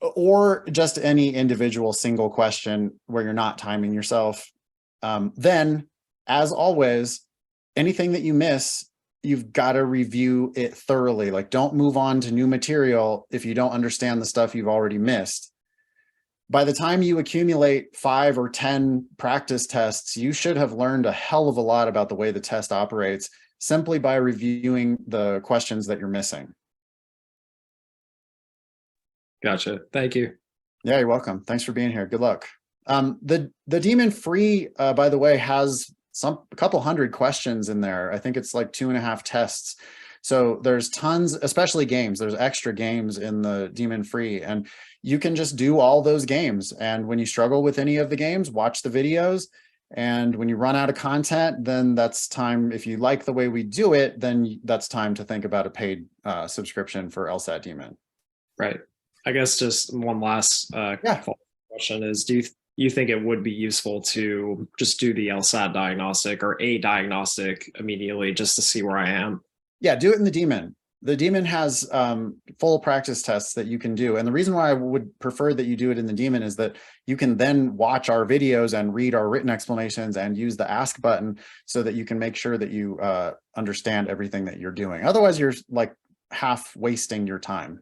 or just any individual single question where you're not timing yourself. Then, as always, anything that you miss, you've got to review it thoroughly. Like, don't move on to new material if you don't understand the stuff you've already missed. By the time you accumulate 5 or 10 practice tests, you should have learned a hell of a lot about the way the test operates simply by reviewing the questions that you're missing. Gotcha. Thank you. Yeah, you're welcome. Thanks for being here. Good luck. The Demon Free, by the way, has a couple hundred questions in there. I think it's like 2.5 tests. So there's tons, especially games. There's extra games in the Demon Free, and you can just do all those games. And when you struggle with any of the games, watch the videos. And when you run out of content, then that's time. If you like the way we do it, then that's time to think about a paid subscription for LSAT Demon. Right. I guess just one last question is, do you think it would be useful to just do the LSAT diagnostic or a diagnostic immediately just to see where I am? Yeah, do it in the Demon. The Demon has full practice tests that you can do. And the reason why I would prefer that you do it in the Demon is that you can then watch our videos and read our written explanations and use the ask button so that you can make sure that you understand everything that you're doing. Otherwise, you're like half wasting your time.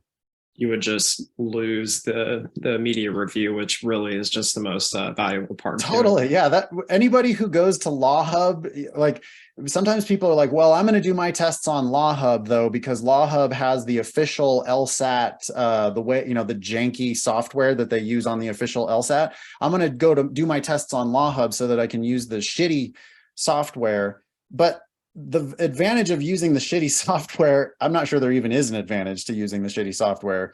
You would just lose the media review, which really is just the most valuable part. Totally. Yeah. That anybody who goes to Law Hub, like sometimes people are like, well, I'm going to do my tests on Law Hub though, because Law Hub has the official LSAT, the way, the janky software that they use on the official LSAT. I'm going to go to do my tests on Law Hub so that I can use the shitty software. But the advantage of using the shitty software, I'm not sure there even is an advantage to using the shitty software,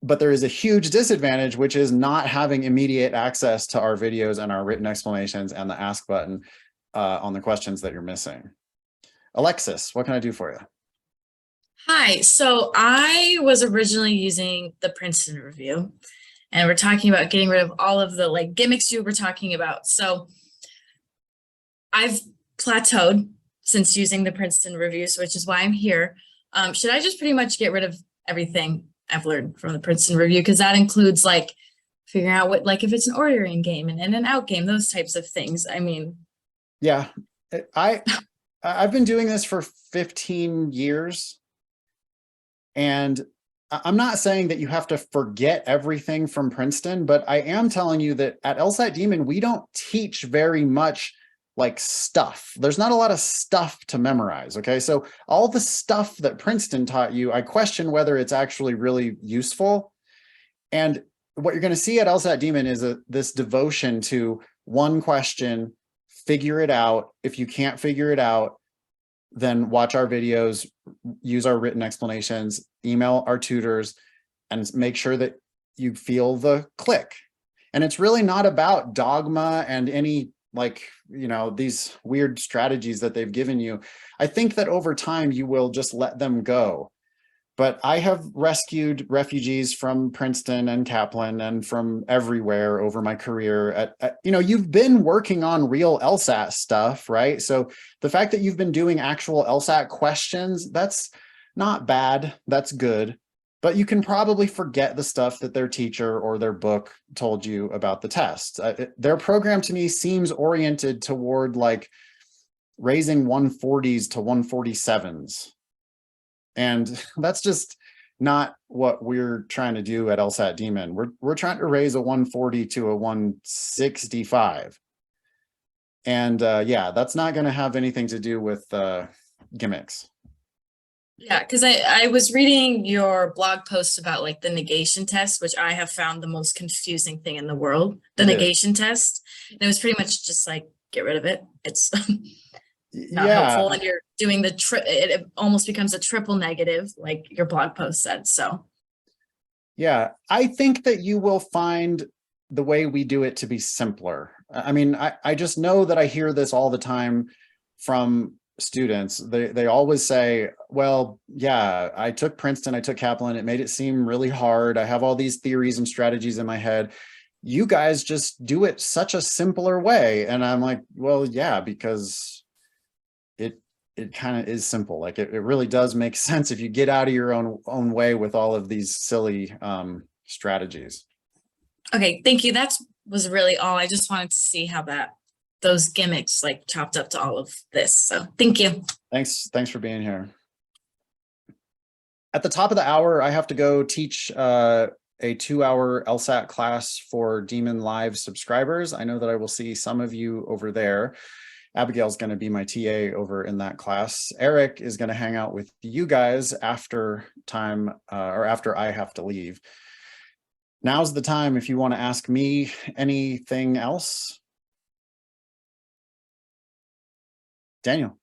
but there is a huge disadvantage, which is not having immediate access to our videos and our written explanations and the ask button on the questions that you're missing. Alexis, what can I do for you? Hi, so I was originally using the Princeton review, and we're talking about getting rid of all of the gimmicks you were talking about. So I've plateaued since using the Princeton reviews, which is why I'm here. Should I just pretty much get rid of everything I've learned from the Princeton review? Because that includes figuring out what, like if it's an ordering game and an out game, those types of things. I mean, Yeah, I've been doing this for 15 years, and I'm not saying that you have to forget everything from Princeton, but I am telling you that at LSAT Demon, we don't teach very much like stuff. There's not a lot of stuff to memorize. Okay. So all the stuff that Princeton taught you, I question whether it's actually really useful. And what you're going to see at LSAT Demon is this devotion to one question, figure it out. If you can't figure it out, then watch our videos, use our written explanations, email our tutors, and make sure that you feel the click. And it's really not about dogma and any these weird strategies that they've given you. I think that over time you will just let them go. But I have rescued refugees from Princeton and Kaplan and from everywhere over my career. You've been working on real LSAT stuff, right? So the fact that you've been doing actual LSAT questions, that's not bad, that's good. But you can probably forget the stuff that their teacher or their book told you about the test. Their program to me seems oriented toward like raising 140s to 147s. And that's just not what we're trying to do at LSAT Demon. We're trying to raise a 140 to a 165. And that's not going to have anything to do with gimmicks. yeah, because I was reading your blog post about like the negation test, which I have found the most confusing thing in the world, the negation test. And it was pretty much just like, get rid of it. It's not helpful. And you're doing it almost becomes a triple negative, like your blog post said. So yeah, I think that you will find the way we do it to be simpler. I mean, I just know that I hear this all the time from students. They always say, well, yeah, I took Princeton, I took Kaplan, it made it seem really hard. I have all these theories and strategies in my head. You guys just do it such a simpler way. And I'm like, well, yeah, because it kind of is simple. Like it really does make sense if you get out of your own way with all of these silly strategies. okay, thank you. That was really all. I just wanted to see how those gimmicks like chopped up to all of this. So thank you. Thanks for being here. At the top of the hour, I have to go teach a 2-hour LSAT class for Demon Live subscribers. I know that I will see some of you over there. Abigail's going to be my TA over in that class. Eric is going to hang out with you guys after time or after I have to leave. Now's the time if you want to ask me anything else. Daniel.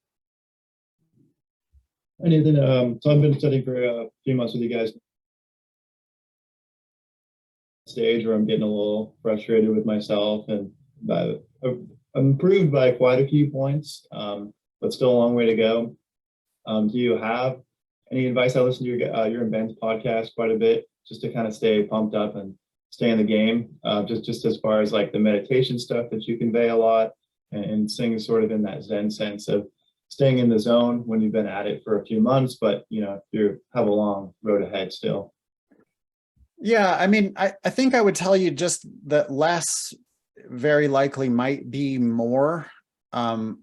Anything? So I've been studying for a few months with you guys. Stage where I'm getting a little frustrated with myself, and I'm improved by quite a few points, but still a long way to go. Do you have any advice? I listen to your and Ben's podcast quite a bit, just to kind of stay pumped up and stay in the game. Just as far as like the meditation stuff that you convey a lot, and staying sort of in that Zen sense of staying in the zone when you've been at it for a few months, but you have a long road ahead still. Yeah, I mean, I think I would tell you just that less very likely might be more.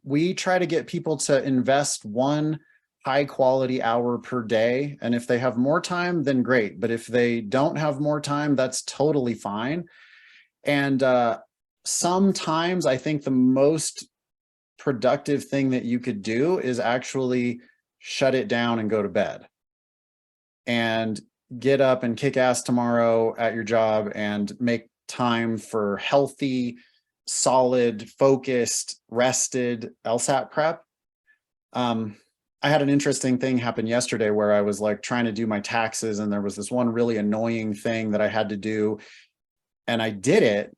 We try to get people to invest 1 high quality hour per day. And if they have more time, then great. But if they don't have more time, that's totally fine. And sometimes I think the most productive thing that you could do is actually shut it down and go to bed. And get up and kick ass tomorrow at your job and make time for healthy, solid, focused, rested LSAT prep. I had an interesting thing happen yesterday where I was like trying to do my taxes, and there was this one really annoying thing that I had to do, and I did it.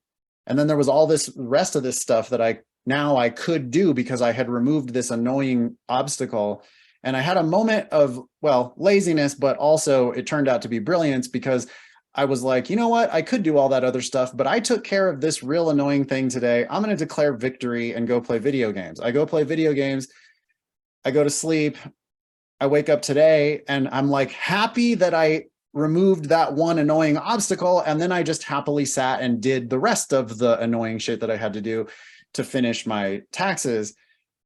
And then there was all this rest of this stuff that I could do because I had removed this annoying obstacle. And I had a moment of, well, laziness, but also it turned out to be brilliance, because I was like, you know what? I could do all that other stuff, but I took care of this real annoying thing today. I'm going to declare victory and go play video games. I go play video games. I go to sleep. I wake up today and I'm like happy that I removed that one annoying obstacle, and then I just happily sat and did the rest of the annoying shit that I had to do to finish my taxes.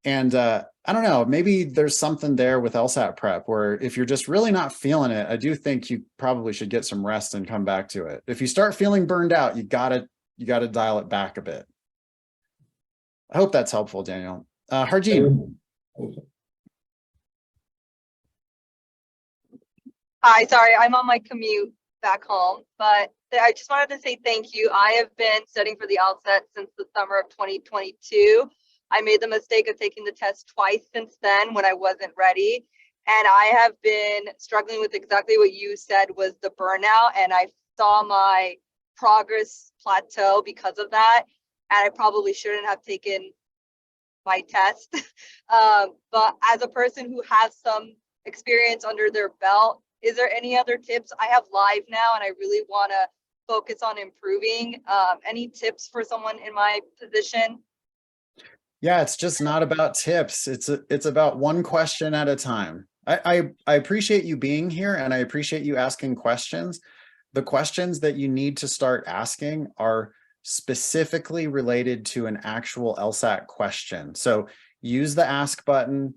And I don't know, maybe there's something there with LSAT prep where if you're just really not feeling it, I do think you probably should get some rest and come back to it. If you start feeling burned out, you gotta dial it back a bit. I hope that's helpful, Daniel. Harjeet. Hi, sorry, I'm on my commute back home, but I just wanted to say thank you. I have been studying for the LSAT since the summer of 2022. I made the mistake of taking the test twice since then when I wasn't ready. And I have been struggling with exactly what you said was the burnout. And I saw my progress plateau because of that. And I probably shouldn't have taken my test. But as a person who has some experience under their belt, is there any other tips? I have live now and I really want to focus on improving. Any tips for someone in my position? Yeah, it's just not about tips. It's about one question at a time. I appreciate you being here and I appreciate you asking questions. The questions that you need to start asking are specifically related to an actual LSAT question. So use the ask button.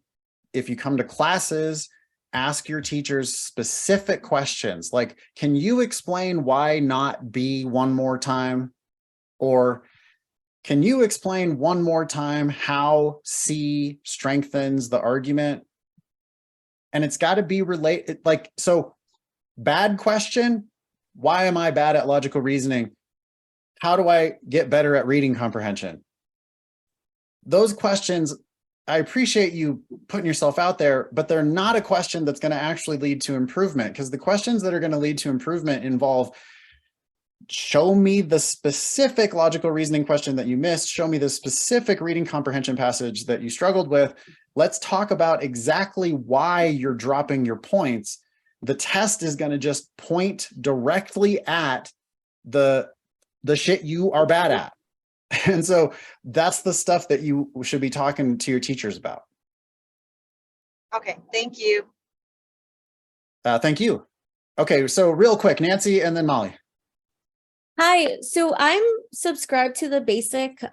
If you come to classes, ask your teachers specific questions like, can you explain why not B one more time? Or can you explain one more time how C strengthens the argument? And it's got to be related, like, so bad question, why am I bad at logical reasoning? How do I get better at reading comprehension? Those questions, I appreciate you putting yourself out there, but they're not a question that's going to actually lead to improvement, because the questions that are going to lead to improvement involve, show me the specific logical reasoning question that you missed, show me the specific reading comprehension passage that you struggled with. Let's talk about exactly why you're dropping your points. The test is going to just point directly at the shit you are bad at. And so that's the stuff that you should be talking to your teachers about. Okay, thank you. Thank you. Okay, so real quick, Nancy and then Molly. Hi, so I'm subscribed to the basic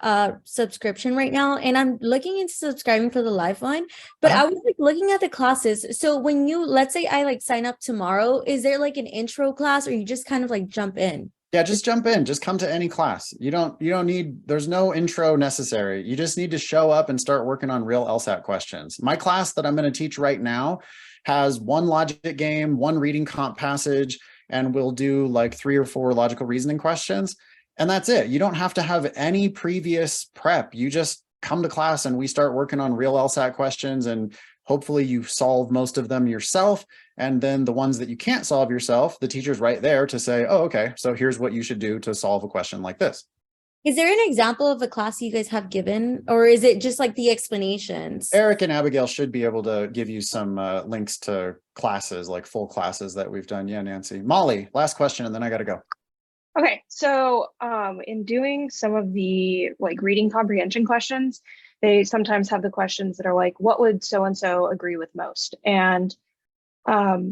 subscription right now, and I'm looking into subscribing for the live one, but I was like looking at the classes. So when you, let's say I like sign up tomorrow, is there like an intro class or you just kind of like jump in? Yeah, just jump in, just come to any class. You don't need, there's no intro necessary. You just need to show up and start working on real LSAT questions. My class that I'm going to teach right now has one logic game, one reading comp passage, and we'll do like 3 or 4 logical reasoning questions. And that's it. You don't have to have any previous prep. You just come to class and we start working on real LSAT questions, and hopefully you solve most of them yourself. And then the ones that you can't solve yourself, the teacher's right there to say, oh, okay, so here's what you should do to solve a question like this. Is there an example of a class you guys have given, or is it just like the explanations? Eric and Abigail should be able to give you some links to classes, like full classes that we've done. Yeah, Nancy. Molly, last question, and then I got to go. Okay, so in doing some of the like reading comprehension questions, they sometimes have the questions that are like, what would so-and-so agree with most? And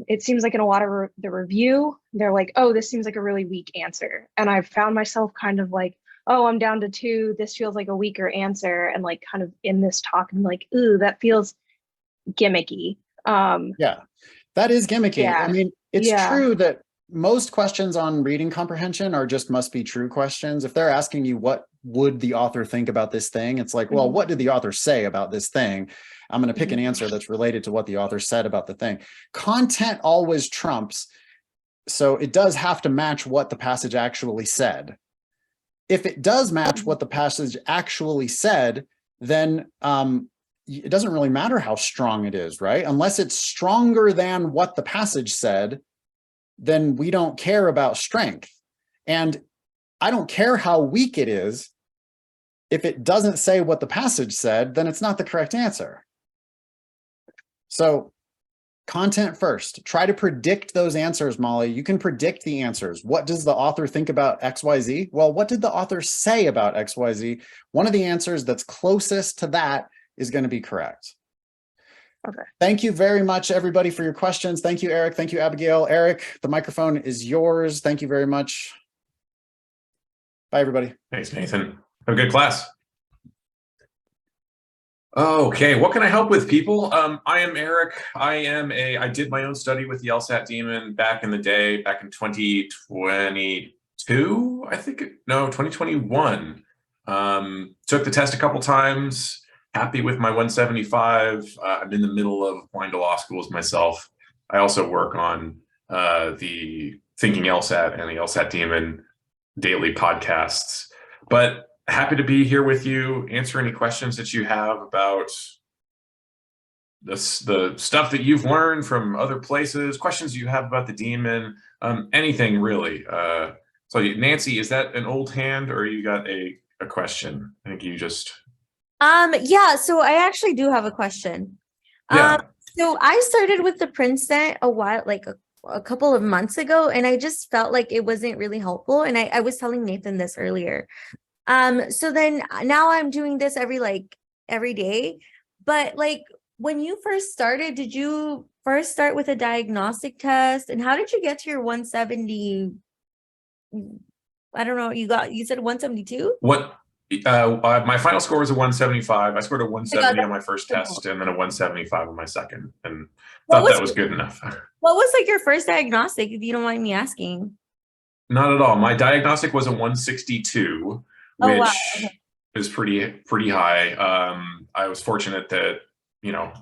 it seems like in a lot of the review, they're like, oh, this seems like a really weak answer. And I've found myself kind of like, oh, I'm down to 2. This feels like a weaker answer. And like kind of in this talk, I'm like, ooh, that feels gimmicky. Yeah, that is gimmicky. Yeah. I mean, it's true that most questions on reading comprehension are just must be true questions. If they're asking you, what would the author think about this thing? It's like, well, what did the author say about this thing? I'm going to pick an answer that's related to what the author said about the thing. Content always trumps. So it does have to match what the passage actually said. If it does match what the passage actually said, then it doesn't really matter how strong it is, right? Unless it's stronger than what the passage said, then we don't care about strength. And I don't care how weak it is. If it doesn't say what the passage said, then it's not the correct answer. So content first. Try to predict those answers, Molly. You can predict the answers. What does the author think about XYZ? Well, what did the author say about XYZ? One of the answers that's closest to that is going to be correct. Thank you very much, everybody, for your questions. Thank you, Eric. Thank you, Abigail. Eric, the microphone is yours. Thank you very much. Bye, everybody. Thanks, Nathan. Have a good class. Okay, what can I help with, people? I am Eric. I did my own study with the LSAT Demon back in the day, back in 2022, I think. No, 2021. Took the test a couple times. Happy with my 175. I'm in the middle of applying to law schools myself. I also work on the Thinking LSAT and the LSAT Demon daily podcasts. But happy to be here with you, answer any questions that you have about the stuff that you've learned from other places, questions you have about the Demon, anything really. So Nancy, is that an old hand or you got a question? I think you just... Yeah, so I actually do have a question. Yeah. So I started with the Princeton a while, like a couple of months ago, and I just felt like it wasn't really helpful. And I was telling Nathan this earlier. So then now I'm doing this every day. But like when you first started, did you first start with a diagnostic test? And how did you get to your 170? I don't know, you said 172? What? My final score was a 175. I scored a 170 on my first test and then a 175 on my second, and thought that was good enough. What was like your first diagnostic, if you don't mind me asking? Not at all. My diagnostic was a 162, which wow. Okay. is pretty high. I was fortunate that, you know,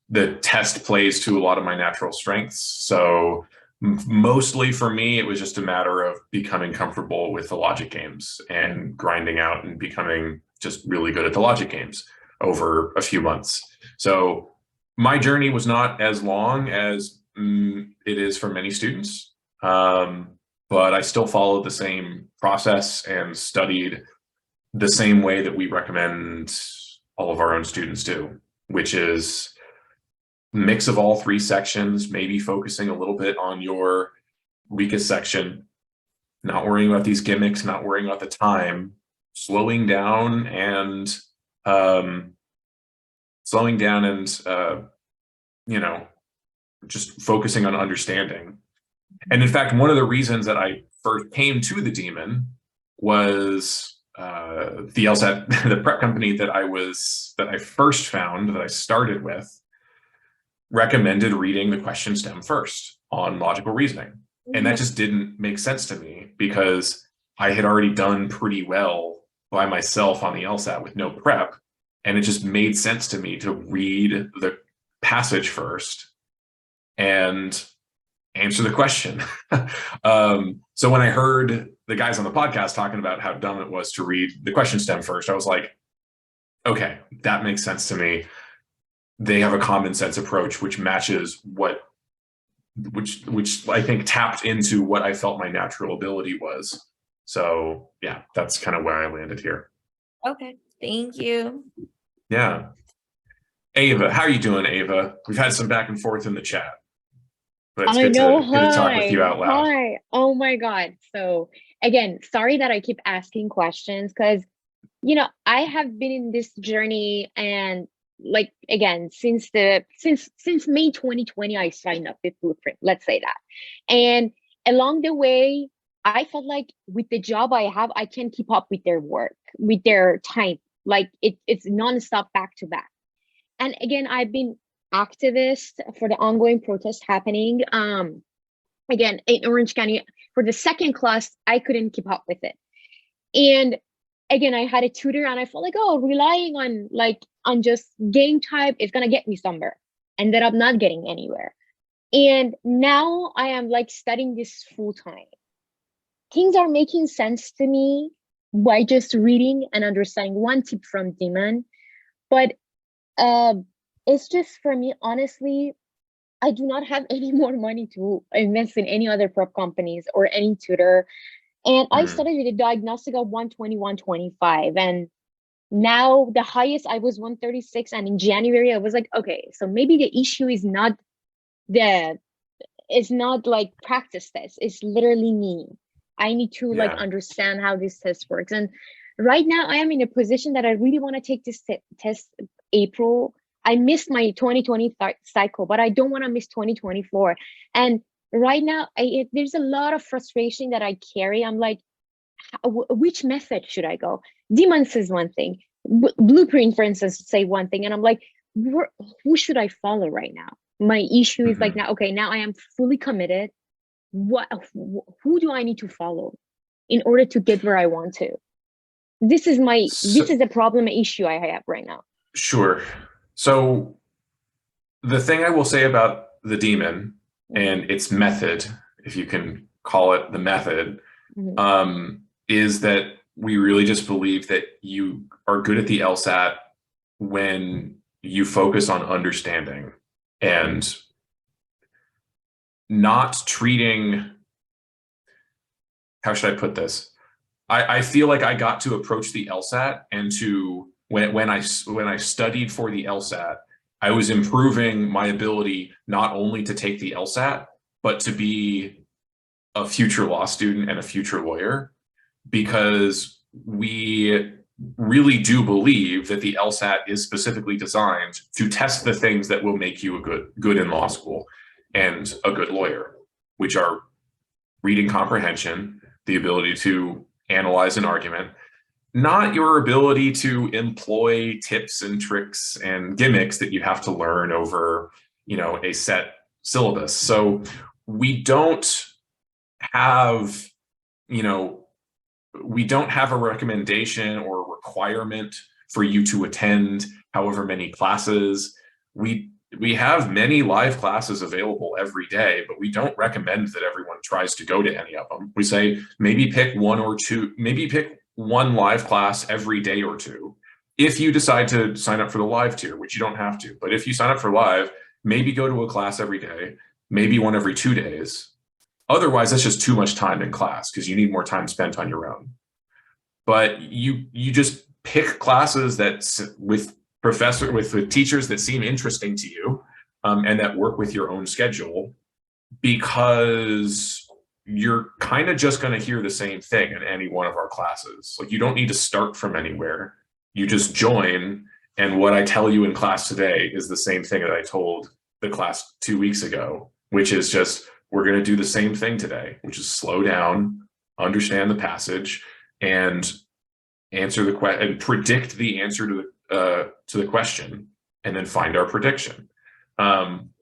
the test plays to a lot of my natural strengths. So mostly for me, it was just a matter of becoming comfortable with the logic games and grinding out and becoming just really good at the logic games over a few months. So my journey was not as long as it is for many students, but I still followed the same process and studied the same way that we recommend all of our own students do, which is mix of all three sections, maybe focusing a little bit on your weakest section, not worrying about these gimmicks, not worrying about the time, slowing down and you know, just focusing on understanding. And in fact, one of the reasons that I first came to the Demon was the LSAT, the prep company that I first found, that I started with, recommended reading the question stem first on logical reasoning. And that just didn't make sense to me because I had already done pretty well by myself on the LSAT with no prep. And it just made sense to me to read the passage first and answer the question. So when I heard the guys on the podcast talking about how dumb it was to read the question stem first, I was like, okay, that makes sense to me. They have a common sense approach, which matches which I think tapped into what I felt my natural ability was. So yeah, that's kind of where I landed here. Okay, thank you. Yeah. Ava, how are you doing, Ava? We've had some back and forth in the chat, but it's good to talk with you out loud. Hi. Oh my God. So again, sorry that I keep asking questions because, you know, I have been in this journey, and like, again, since May 2020, I signed up with Blueprint, let's say that. And along the way, I felt like with the job I have, I can keep up with their work, with their time. Like it's nonstop back to back. And again, I've been activist for the ongoing protest happening. Again, in Orange County, for the second class, I couldn't keep up with it. And again, I had a tutor, and I felt like, oh, relying on just game type is gonna get me somewhere. Ended up not getting anywhere. And now I am like studying this full time. Things are making sense to me by just reading and understanding one tip from Demon. But it's just, for me, honestly, I do not have any more money to invest in any other prep companies or any tutor. And I started with a diagnostic of 120, 125. And now the highest I was 136. And in January, I was like, okay, so maybe the issue is not like practice test. It's literally me. I need to like understand how this test works. And right now I am in a position that I really want to take this test April. I missed my 2020 cycle, but I don't want to miss 2024. And right now, there's a lot of frustration that I carry. I'm like, which method should I go? Demon says one thing, Blueprint, for instance, say one thing, and I'm like, who should I follow right now? My issue is like, now, okay, now I am fully committed. Who do I need to follow in order to get where I want to? This is the problem issue I have right now. Sure. So the thing I will say about the Demon and its method, if you can call it the method, is that we really just believe that you are good at the LSAT when you focus on understanding and not treating, how should I put this? I feel like I got to approach the LSAT and when I studied for the LSAT, I was improving my ability not only to take the LSAT, but to be a future law student and a future lawyer, because we really do believe that the LSAT is specifically designed to test the things that will make you a good in law school and a good lawyer, which are reading comprehension, the ability to analyze an argument, not your ability to employ tips and tricks and gimmicks that you have to learn over, a set syllabus. So we don't have, we don't have a recommendation or requirement for you to attend however many classes. We have many live classes available every day, but we don't recommend that everyone tries to go to any of them. We say maybe pick one or two, maybe pick one live class every day or two. If you decide to sign up for the live tier, which you don't have to, but if you sign up for live, maybe go to a class every day, maybe one every 2 days. Otherwise, that's just too much time in class because you need more time spent on your own. But you just pick classes with teachers that seem interesting to you and that work with your own schedule, because you're kind of just going to hear the same thing in any one of our classes. Like, you don't need to start from anywhere. You just join, and what I tell you in class today is the same thing that I told the class 2 weeks ago, which is just, we're going to do the same thing today, which is slow down, understand the passage, and answer the question and predict the answer to the question, and then find our prediction,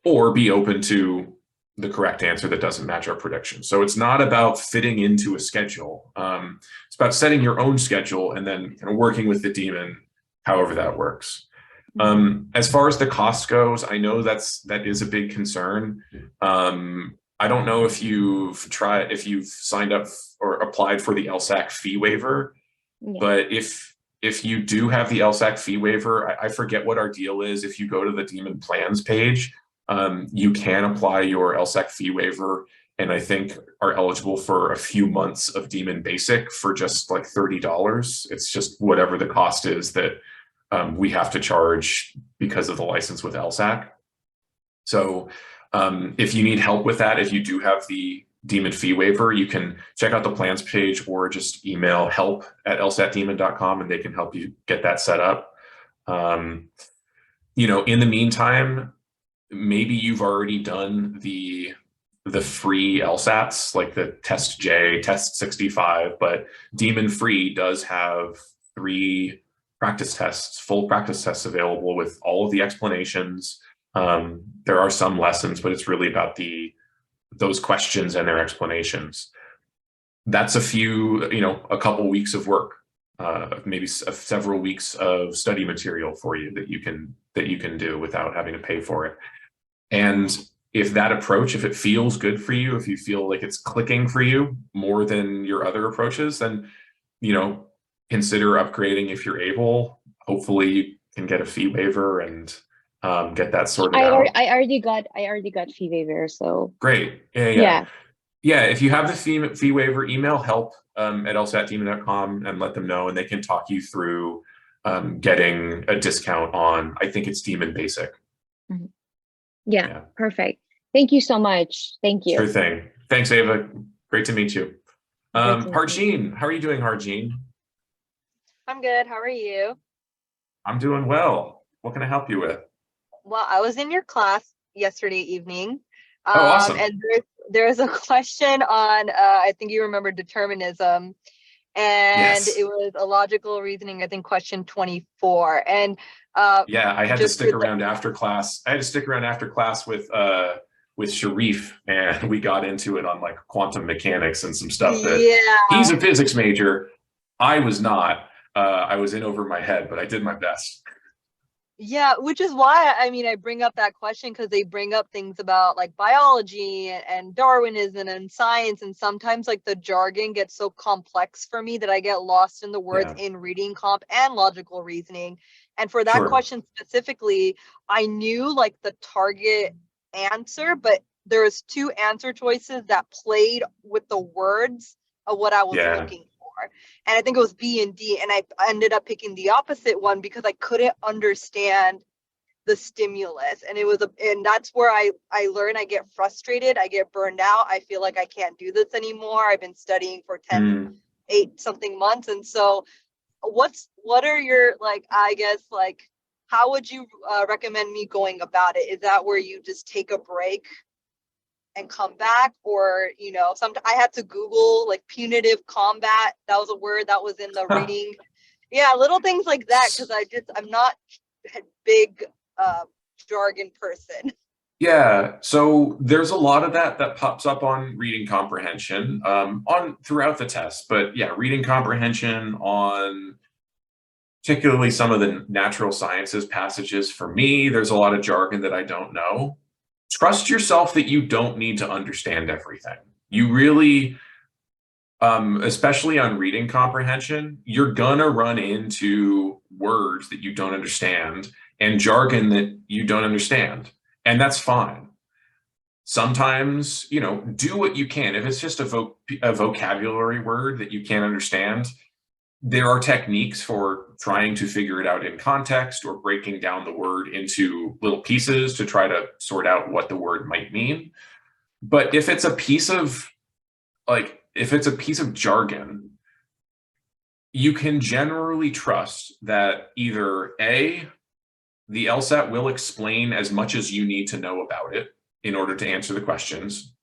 or be open to the correct answer that doesn't match our prediction. So it's not about fitting into a schedule. It's about setting your own schedule and then kind of working with the Demon, however that works. As far as the cost goes, I know that is a big concern. I don't know if you've signed up or applied for the LSAC fee waiver, but if you do have the LSAC fee waiver, I forget what our deal is. If you go to the Demon plans page, you can apply your LSAC fee waiver, and I think are eligible for a few months of Demon Basic for just like $30. It's just whatever the cost is that we have to charge because of the license with LSAC. So if you need help with that, if you do have the Demon fee waiver, you can check out the plans page or just email help@lsatdemon.com and they can help you get that set up. In the meantime, maybe you've already done the free LSATs, like the Test J, Test 65, but Demon Free does have 3 practice tests, full practice tests available with all of the explanations. There are some lessons, but it's really about those questions and their explanations. That's a couple weeks of work, maybe several weeks of study material for you that you can do without having to pay for it. And if that approach, if it feels good for you, if you feel like it's clicking for you more than your other approaches, then, consider upgrading if you're able. Hopefully you can get a fee waiver and get that sorted out. I already got fee waiver, so great. Yeah. If you have the fee waiver, email help@lsatdemon.com and let them know, and they can talk you through getting a discount on, I think it's Demon Basic. Yeah, perfect. Thank you so much. Thank you. Sure thing. Thanks, Ava. Great to meet you. Harjean, how are you doing, Harjean? I'm good. How are you? I'm doing well. What can I help you with? Well, I was in your class yesterday evening. Oh, awesome. And there's a question on, I think you remember determinism. And Yes. it was a logical reasoning, I think question 24. And yeah, I had to just stick for the- around after class. I had to stick around after class with Sharif, and we got into it on like quantum mechanics and some stuff that yeah. he's a physics major. I was not. I was in over my head, but I did my best. Yeah, which is why I mean I bring up that question, because they bring up things about like biology and Darwinism and science, and sometimes like the jargon gets so complex for me that I get lost in the words Yeah. in reading comp and logical reasoning. And for that Sure. question specifically, I knew like the target answer, but there's two answer choices that played with the words of what I was Yeah. looking for. And I think it was B and D, and I ended up picking the opposite one because I couldn't understand the stimulus. And and that's where I learn. I get frustrated, I get burned out, I feel like I can't do this anymore. I've been studying for 8 something months. And so what are your, like, I guess, like, how would you recommend me going about it? Is that where you just take a break and come back? Or, you know, I had to Google like punitive combat. That was a word that was in the reading. Yeah, little things like that, because I'm not a big jargon person. Yeah, so there's a lot of that pops up on reading comprehension on throughout the test. But yeah, reading comprehension on particularly some of the natural sciences passages. For me, there's a lot of jargon that I don't know. Trust yourself that you don't need to understand everything. You really, especially on reading comprehension, you're gonna run into words that you don't understand and jargon that you don't understand. And that's fine. Sometimes, you know, do what you can. If it's just a vocabulary word that you can't understand, there are techniques for trying to figure it out in context or breaking down the word into little pieces to try to sort out what the word might mean. But if it's a piece of jargon, you can generally trust that either A, the LSAT will explain as much as you need to know about it in order to answer the questions,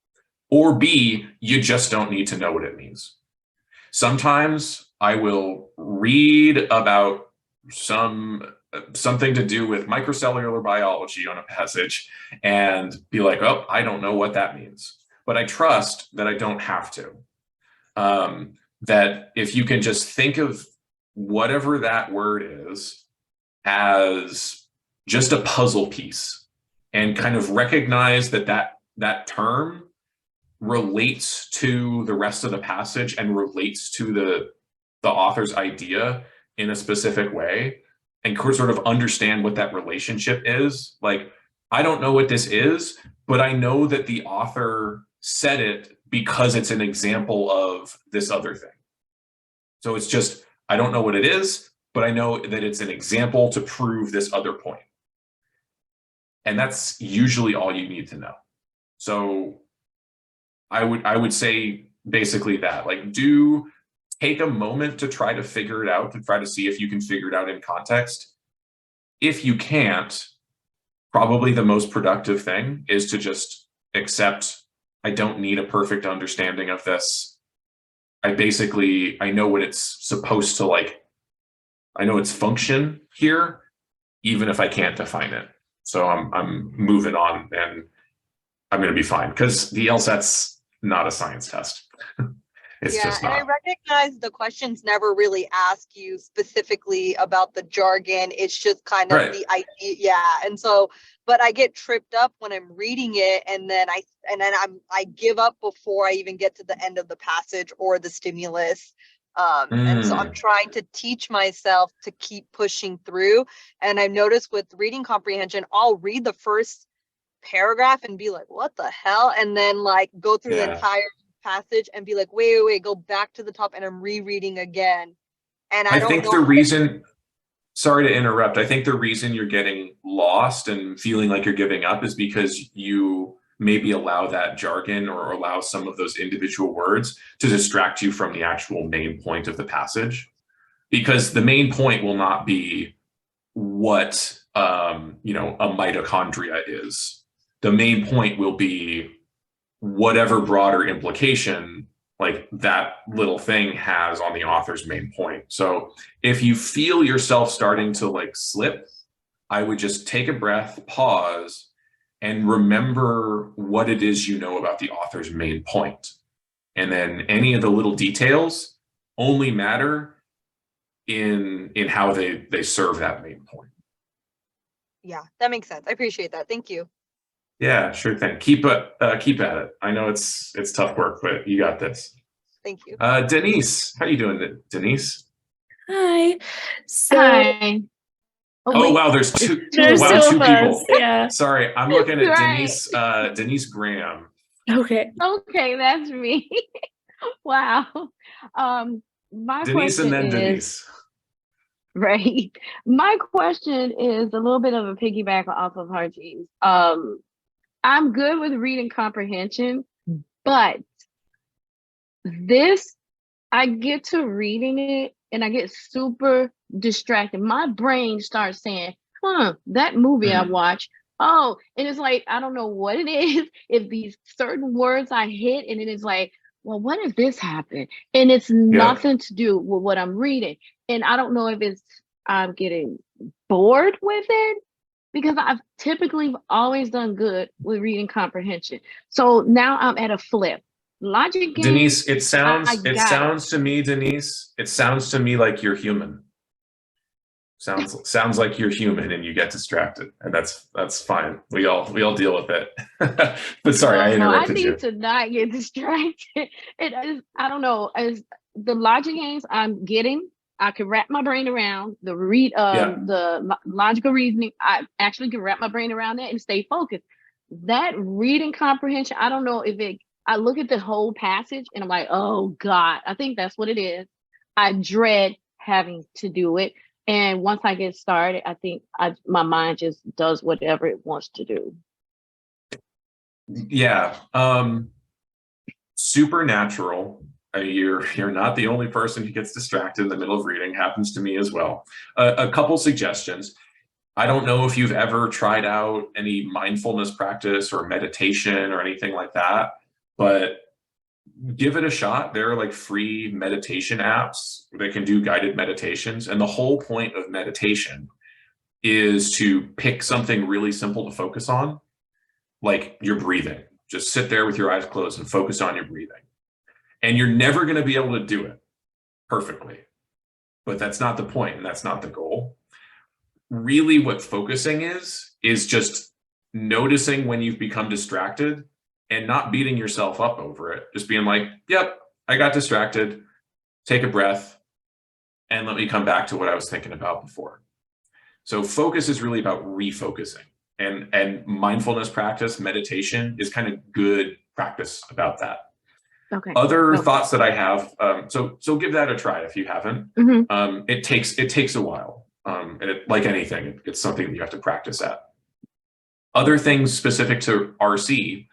or B, you just don't need to know what it means. Sometimes I will read about something to do with microcellular biology on a passage and be like, oh, I don't know what that means. But I trust that I don't have to. That if you can just think of whatever that word is as just a puzzle piece and kind of recognize that term relates to the rest of the passage and relates to the author's idea in a specific way, and sort of understand what that relationship is. Like, I don't know what this is, but I know that the author said it because it's an example of this other thing. So it's just, I don't know what it is, but I know that it's an example to prove this other point. And that's usually all you need to know. So I would say basically that, like, take a moment to try to figure it out, to try to see if you can figure it out in context. If you can't, probably the most productive thing is to just accept, I don't need a perfect understanding of this. I know what it's supposed to, like, I know its function here, even if I can't define it. So I'm moving on, and I'm going to be fine, because the LSAT's not a science test. It's just not. And I recognize the questions never really ask you specifically about the jargon. It's just kind of the idea. Yeah. And so, but I get tripped up when I'm reading it, and then I give up before I even get to the end of the passage or the stimulus. And so I'm trying to teach myself to keep pushing through. And I've noticed with reading comprehension, I'll read the first paragraph and be like, what the hell? And then like go through the entire passage and be like, wait, go back to the top, and I'm rereading again. And I don't think know the reason, sorry to interrupt, I think the reason you're getting lost and feeling like you're giving up is because you maybe allow that jargon or allow some of those individual words to distract you from the actual main point of the passage. Because the main point will not be what you know, a mitochondria is. The main point will be whatever broader implication like that little thing has on the author's main point. So if you feel yourself starting to like slip, I would just take a breath, pause, and remember what it is you know about the author's main point. And then any of the little details only matter in how they serve that main point. Yeah, that makes sense. I appreciate that. Thank you. Yeah, sure thing. Keep at it. I know it's tough work, but you got this. Thank you. Denise, how you doing, Denise? Hi. So Hi. Oh wait. wow, there's two. there's wow, two two of people. us. Yeah. Sorry, I'm looking at Right. Denise Graham. Okay. Okay, that's me. Wow. My Denise and question then is, Denise. right. My question is a little bit of a piggyback off of Harjeet's. I'm good with reading comprehension, but this, I get to reading it and I get super distracted. My brain starts saying, that movie I watched. Oh, and it's like, I don't know what it is. If these certain words I hit, and it is like, well, what if this happened? And it's nothing to do with what I'm reading. And I don't know if it's, I'm getting bored with it, because I've typically always done good with reading comprehension. So now I'm at a flip. Logic games. Denise, it sounds to me, Denise, it sounds to me like you're human. Sounds like you're human and you get distracted, and that's fine. We all deal with it. But sorry, I interrupted you. I need to not get distracted. It is, I don't know, as the logic games I'm getting, I can wrap my brain around the logical reasoning. I actually can wrap my brain around that and stay focused. That reading comprehension, I don't know if it, I look at the whole passage and I'm like, oh God, I think that's what it is. I dread having to do it. And once I get started, I think my mind just does whatever it wants to do. Yeah. Supernatural. You're not the only person who gets distracted in the middle of reading. Happens to me as well. A couple suggestions. I don't know if you've ever tried out any mindfulness practice or meditation or anything like that, but give it a shot. There are like free meditation apps that can do guided meditations. And the whole point of meditation is to pick something really simple to focus on, like your breathing. Just sit there with your eyes closed and focus on your breathing. And you're never going to be able to do it perfectly, but that's not the point, and that's not the goal. Really what focusing is just noticing when you've become distracted and not beating yourself up over it. Just being like, yep, I got distracted. Take a breath and let me come back to what I was thinking about before. So focus is really about refocusing, and mindfulness practice, meditation is kind of good practice about that. Okay. Other thoughts that I have, so give that a try if you haven't. It takes a while. Like anything, it's something that you have to practice at. Other things specific to RC,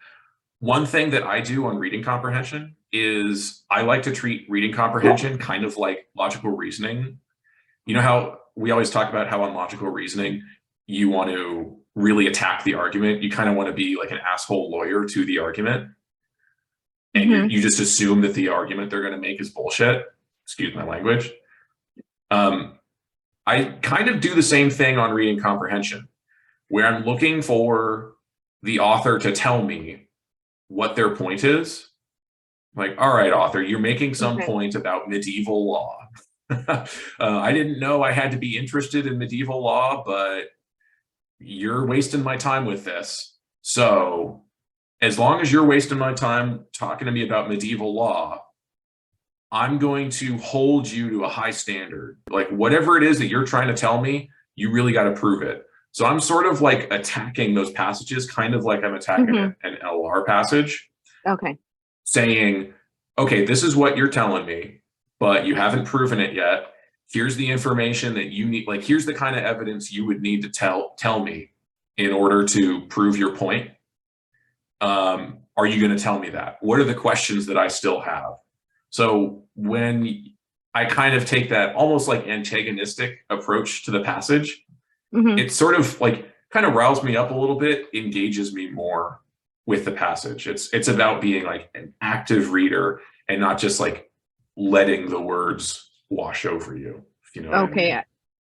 one thing that I do on reading comprehension is I like to treat reading comprehension kind of like logical reasoning. You know how we always talk about how on logical reasoning, you want to really attack the argument. You kind of want to be like an asshole lawyer to the argument. And you just assume that the argument they're going to make is bullshit. Excuse my language. I kind of do the same thing on reading comprehension, where I'm looking for the author to tell me what their point is. Like, all right, author, you're making some point about medieval law. I didn't know I had to be interested in medieval law, but you're wasting my time with this. So as long as you're wasting my time talking to me about medieval law, I'm going to hold you to a high standard. Like whatever it is that you're trying to tell me, you really got to prove it. So I'm sort of like attacking those passages, kind of like I'm attacking an LR passage. Okay. Saying, okay, this is what you're telling me, but you haven't proven it yet. Here's the information that you need. Like, here's the kind of evidence you would need to tell me in order to prove your point. Are you going to tell me that? What are the questions that I still have? So when I kind of take that almost like antagonistic approach to the passage, it sort of like kind of riles me up a little bit, engages me more with the passage. It's about being like an active reader and not just like letting the words wash over you, if you know what I Okay, mean.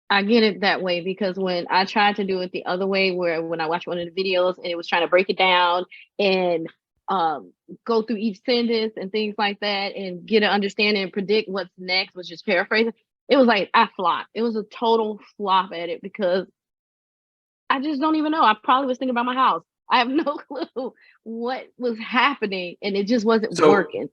I get it that way, because when I tried to do it the other way, where when I watched one of the videos and it was trying to break it down and go through each sentence and things like that and get an understanding and predict what's next, was just paraphrasing. It was like I flopped. It was a total flop at it because I just don't even know. I probably was thinking about my house. I have no clue what was happening, and it just wasn't working.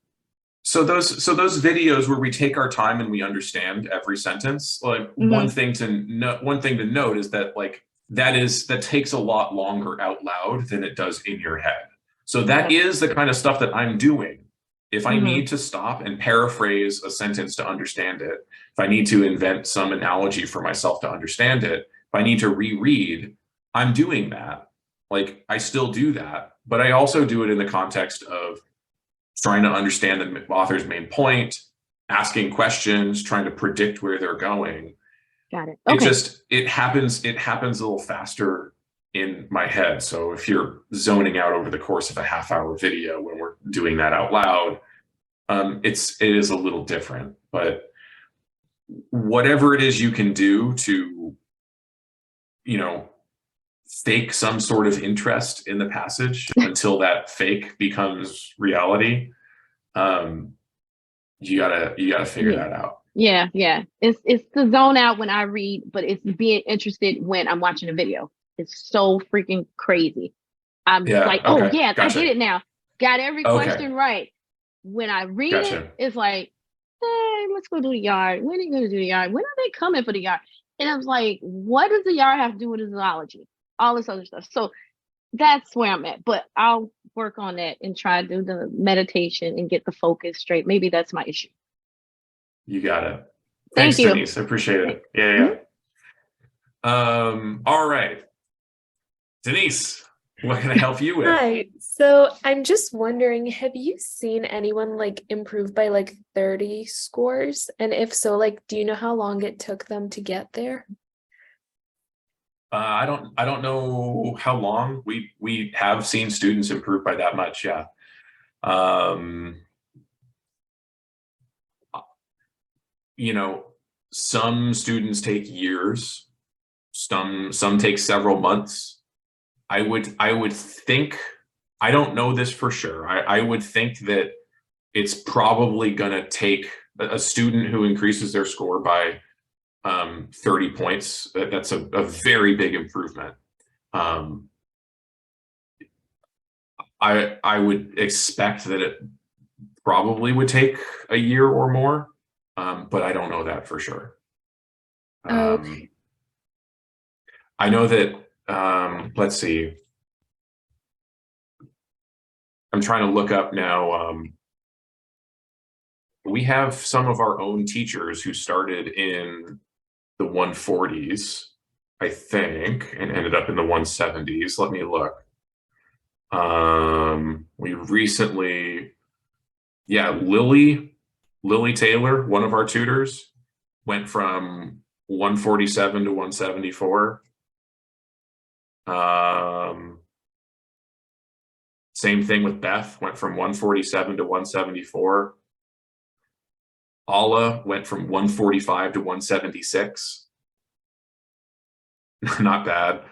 So those videos where we take our time and we understand every sentence, like one thing to note is that like that takes a lot longer out loud than it does in your head. So that is the kind of stuff that I'm doing. If I need to stop and paraphrase a sentence to understand it, if I need to invent some analogy for myself to understand it, if I need to reread, I'm doing that. Like I still do that, but I also do it in the context of trying to understand the author's main point, asking questions, trying to predict where they're going. Got it. Okay. It happens a little faster in my head. So if you're zoning out over the course of a half-hour video when we're doing that out loud, it is a little different. But whatever it is you can do to, fake some sort of interest in the passage until that fake becomes reality, you gotta figure that out. Yeah. It's the zone out when I read, but it's being interested when I'm watching a video. It's so freaking crazy. I'm like, oh yeah, gotcha. I get it now. Got every question right. When I read it, it's like, hey, let's go do the yard. When are you gonna do the yard? When are they coming for the yard? And I was like, what does the yard have to do with zoology? All this other stuff. So that's where I'm at. But I'll work on that and try to do the meditation and get the focus straight. Maybe that's my issue. You got it. Thank Thanks, you. Denise. I appreciate it. Yeah. All right. Denise, what can I help you with? Hi. So I'm just wondering, have you seen anyone like improve by like 30 scores? And if so, like, do you know how long it took them to get there? I don't know how long we have seen students improve by that much. Yeah. Some students take years, some take several months. I would think, I don't know this for sure. I would think that it's probably gonna take a student who increases their score by 30 points. That's a very big improvement. I would expect that it probably would take a year or more, but I don't know that for sure. Okay. I know that, let's see. I'm trying to look up now. We have some of our own teachers who started in the 140s, I think, and ended up in the 170s. Let me look. We recently, Lily Taylor, one of our tutors, went from 147 to 174. Same thing with Beth, went from 147 to 174. Alla went from 145 to 176. Not bad.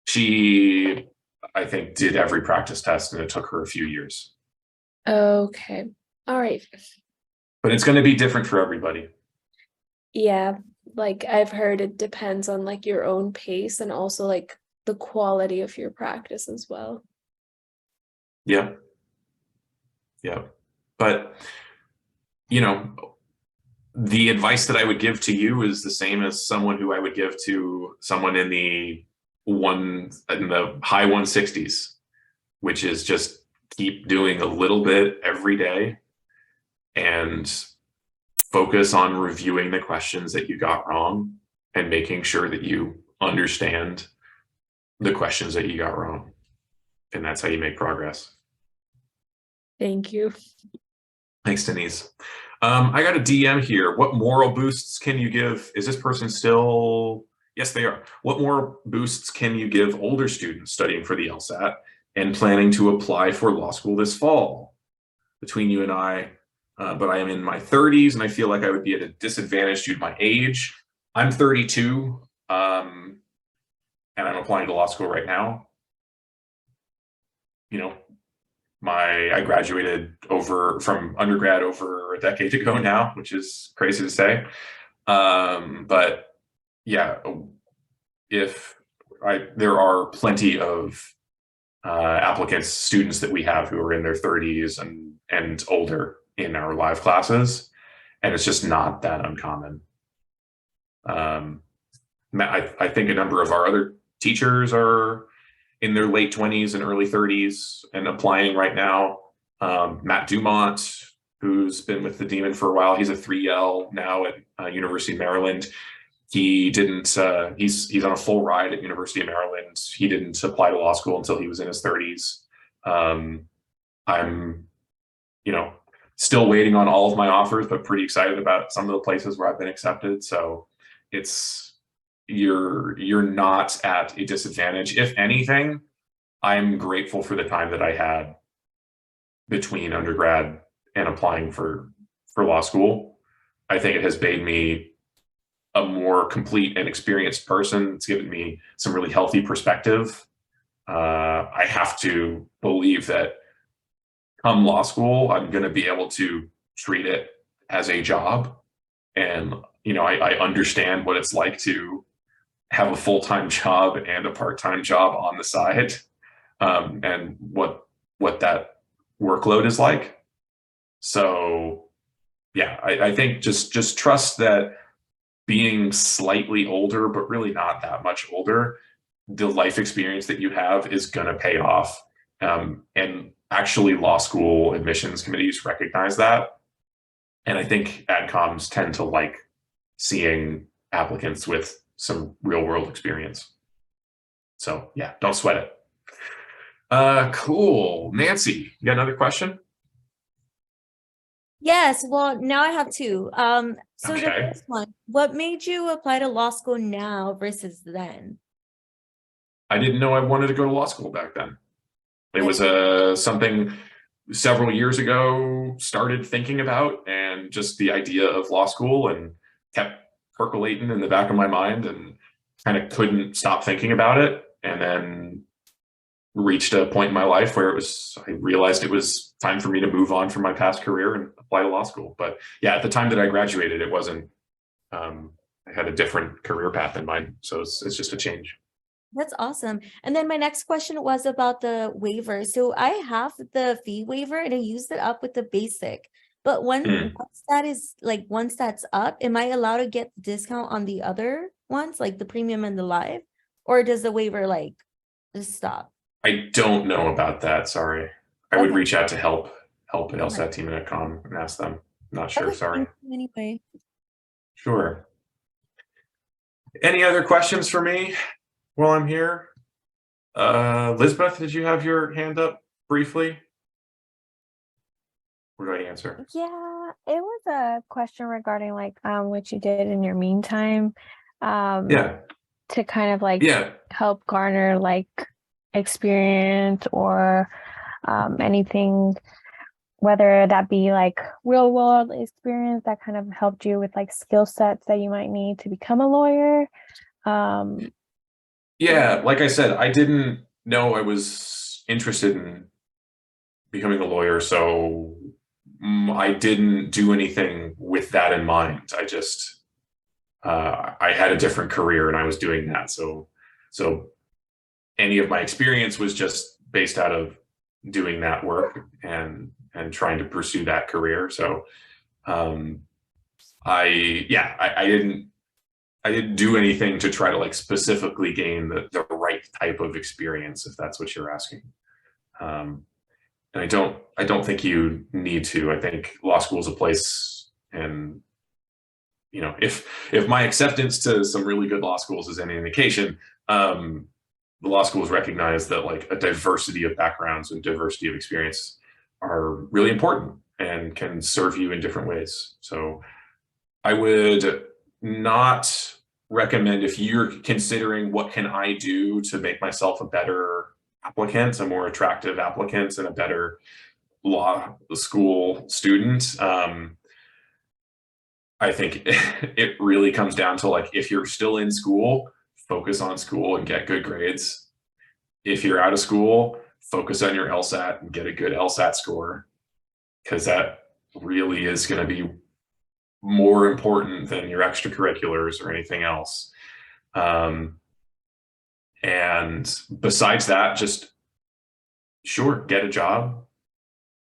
She, I think, did every practice test and it took her a few years. Okay. All right. But it's going to be different for everybody. Yeah. Like I've heard it depends on like your own pace and also like the quality of your practice as well. Yeah. But, the advice that I would give to you is the same as someone who I would give to someone in the high 160s, which is just keep doing a little bit every day and focus on reviewing the questions that you got wrong and making sure that you understand the questions that you got wrong. And that's how you make progress. Thank you. Thanks, Denise. I got a DM here. What moral boosts can you give? Is this person still Yes, they are. What more boosts can you give older students studying for the LSAT and planning to apply for law school this fall? Between you and I, but I am in my 30s and I feel like I would be at a disadvantage due to my age. I'm 32 and I'm applying to law school right now. You know, I graduated from undergrad over a decade ago now, which is crazy to say. But yeah, there are plenty of applicants, students that we have who are in their 30s and older in our live classes, and it's just not that uncommon. I think a number of our other teachers are in their late 20s and early 30s and applying right now. Matt Dumont, who's been with the Demon for a while, he's a 3L now at University of Maryland. He didn't, he's on a full ride at University of Maryland. He didn't apply to law school until he was in his 30s. I'm, still waiting on all of my offers, but pretty excited about some of the places where I've been accepted. So you're not at a disadvantage. If anything, I'm grateful for the time that I had between undergrad and applying for law school. I think it has made me a more complete and experienced person. It's given me some really healthy perspective. I have to believe that come law school, I'm going to be able to treat it as a job. And, I understand what it's like to have a full-time job and a part-time job on the side, and what that workload is like. So yeah, I think just trust that being slightly older, but really not that much older, the life experience that you have is going to pay off. And actually law school admissions committees recognize that. And I think adcoms tend to like seeing applicants with some real world experience. So yeah, don't sweat it. Cool. Nancy, you got another question? Yes, well, now I have two. So Okay. the first one, what made you apply to law school now versus then? I didn't know I wanted to go to law school back then. It was something several years ago started thinking about, and just the idea of law school and kept percolating in the back of my mind and kind of couldn't stop thinking about it. And then reached a point in my life where I realized it was time for me to move on from my past career and apply to law school. But yeah, at the time that I graduated, it wasn't, I had a different career path in mind. So it's just a change. That's awesome. And then my next question was about the waiver. So I have the fee waiver and I used it up with the basic. But once that's up, am I allowed to get the discount on the other ones, like the premium and the live? Or does the waiver just stop? I don't know about that. Sorry. I would reach out to help at LSATdemon.com and ask them. Not sure. Sorry. Anyway. Sure. Any other questions for me while I'm here? Lisbeth, did you have your hand up briefly? What do I answer? Yeah, it was a question regarding what you did in your meantime. To kind of help garner experience or anything, whether that be real world experience that kind of helped you with skill sets that you might need to become a lawyer. Yeah, like I said, I didn't know I was interested in becoming a lawyer, so I didn't do anything with that in mind. I just I had a different career and I was doing that. So any of my experience was just based out of doing that work and trying to pursue that career. So I didn't do anything to try to specifically gain the right type of experience, if that's what you're asking. And I don't think you need to. I think law school is a place, and if my acceptance to some really good law schools is any indication, the law schools recognize that a diversity of backgrounds and diversity of experience are really important and can serve you in different ways. So I would not recommend, if you're considering what can I do to make myself a better applicant, a more attractive applicant, and a better law school student, I think it really comes down to, like, if you're still in school, focus on school and get good grades. If you're out of school, focus on your LSAT and get a good LSAT score, because that really is going to be more important than your extracurriculars or anything else. And besides that, just get a job,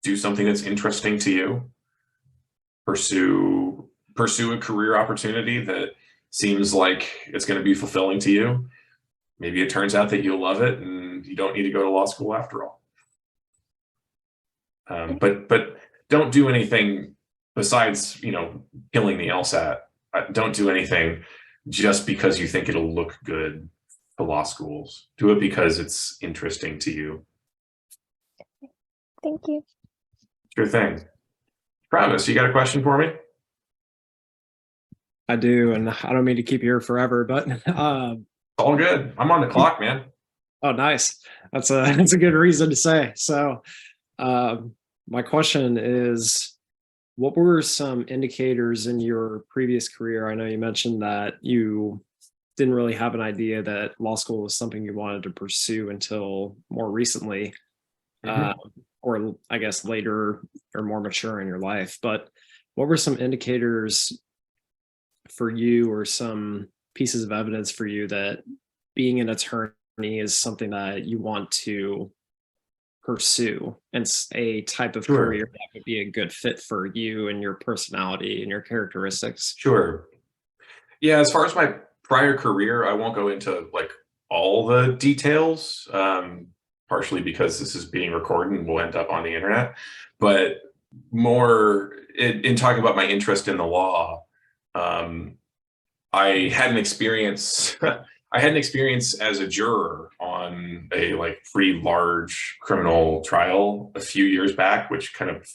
do something that's interesting to you, pursue a career opportunity that seems like it's going to be fulfilling to you. Maybe it turns out that you'll love it and you don't need to go to law school after all. But don't do anything besides, killing the LSAT. Don't do anything just because you think it'll look good to law schools. Do it because it's interesting to you. Thank you. Sure thing. Travis, you got a question for me? I do, and I don't mean to keep you here forever, but all good. I'm on the clock, man. Oh, nice. That's a good reason to say. So, my question is, what were some indicators in your previous career? I know you mentioned that you didn't really have an idea that law school was something you wanted to pursue until more recently, or I guess later or more mature in your life. But what were some indicators for you, or some pieces of evidence for you, that being an attorney is something that you want to pursue, and a type of career that would be a good fit for you and your personality and your characteristics? Sure. Yeah, as far as my prior career, I won't go into like all the details, partially because this is being recorded and will end up on the internet, but more in talking about my interest in the law. I had an experience as a juror on a pretty large criminal trial a few years back, which kind of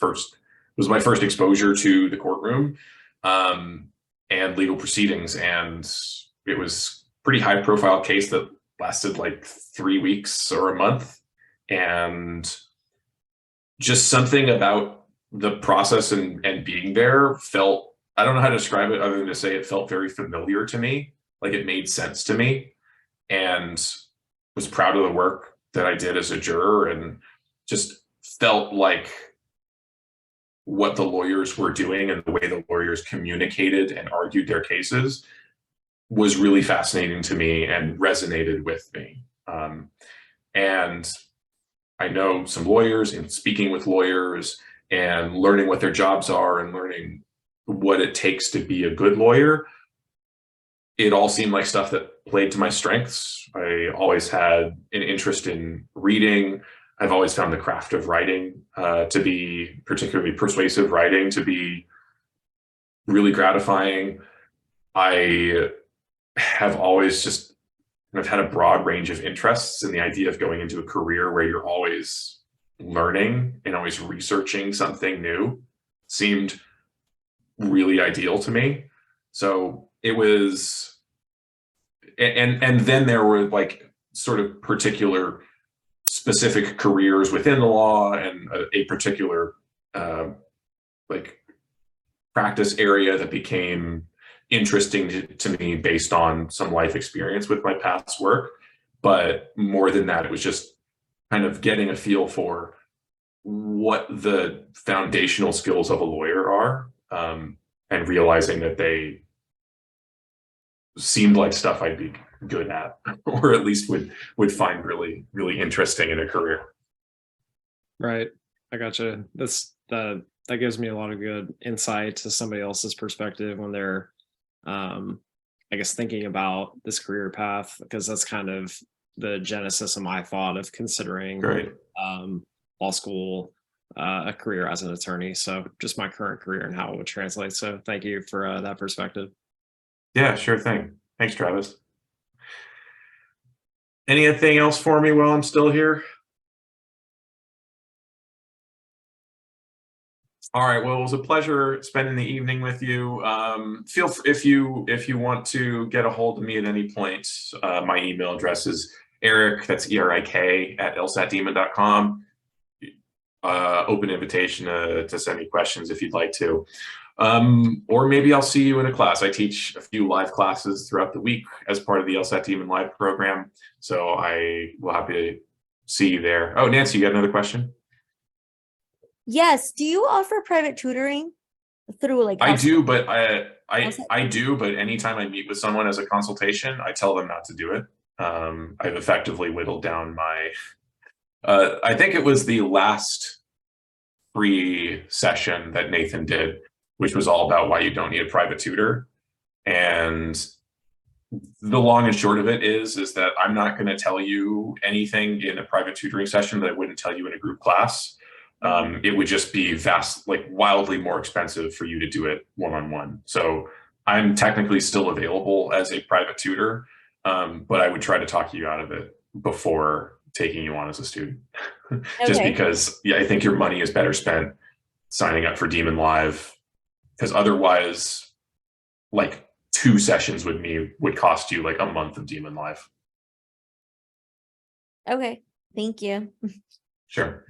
was my first exposure to the courtroom and legal proceedings. And it was a pretty high profile case that lasted 3 weeks or a month. And just something about the process and being there felt, I don't know how to describe it other than to say it felt very familiar to me. Like, it made sense to me, and was proud of the work that I did as a juror, and just felt like what the lawyers were doing and the way the lawyers communicated and argued their cases was really fascinating to me and resonated with me. And I know some lawyers, and speaking with lawyers and learning what their jobs are and learning what it takes to be a good lawyer, it all seemed like stuff that played to my strengths. I always had an interest in reading. I've always found the craft of writing to be, particularly persuasive writing, to be really gratifying. I have always I've had a broad range of interests, and the idea of going into a career where you're always learning and always researching something new seemed really ideal to me. So it was, and then there were sort of particular specific careers within the law, and a particular practice area that became interesting to me based on some life experience with my past work. But more than that, it was just kind of getting a feel for what the foundational skills of a lawyer are, and realizing that they seemed like stuff I'd be good at, or at least would find really, really interesting in a career. Right. I gotcha. That gives me a lot of good insight to somebody else's perspective when they're, I guess, thinking about this career path, because that's kind of the genesis of my thought of considering law school, a career as an attorney. So just my current career and how it would translate. So thank you for that perspective. Yeah, sure thing. Thanks, Travis. Anything else for me while I'm still here? All right. Well, it was a pleasure spending the evening with you. Feel free, if you want to get a hold of me at any point, my email address is Eric, that's ERIK at LSATdemon.com. Open invitation to send me questions if you'd like to. Or maybe I'll see you in a class. I teach a few live classes throughout the week as part of the LSAT Demon Live program. So I will happy to see you there. Oh, Nancy, you got another question? Yes. Do you offer private tutoring through like? I do, but I do, but anytime I meet with someone as a consultation, I tell them not to do it. I've effectively whittled down my, I think it was the last free session that Nathan did, which was all about why you don't need a private tutor. And the long and short of it is that I'm not going to tell you anything in a private tutoring session that I wouldn't tell you in a group class. It would just be wildly more expensive for you to do it one-on-one. So I'm technically still available as a private tutor, but I would try to talk you out of it before taking you on as a student. Just because I think your money is better spent signing up for Demon Live, because otherwise, like 2 sessions with me would cost you like a month of Demon Live. Okay, thank you. Sure.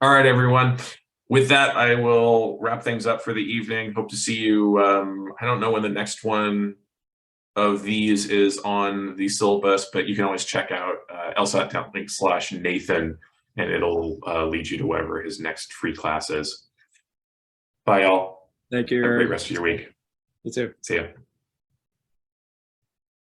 All right, everyone. With that, I will wrap things up for the evening. Hope to see you. I don't know when the next one of these is on the syllabus, but you can always check out LSAT.link/Nathan, and it'll lead you to wherever his next free class is. Bye, y'all. Thank you. Have a great rest of your week. You too. See ya.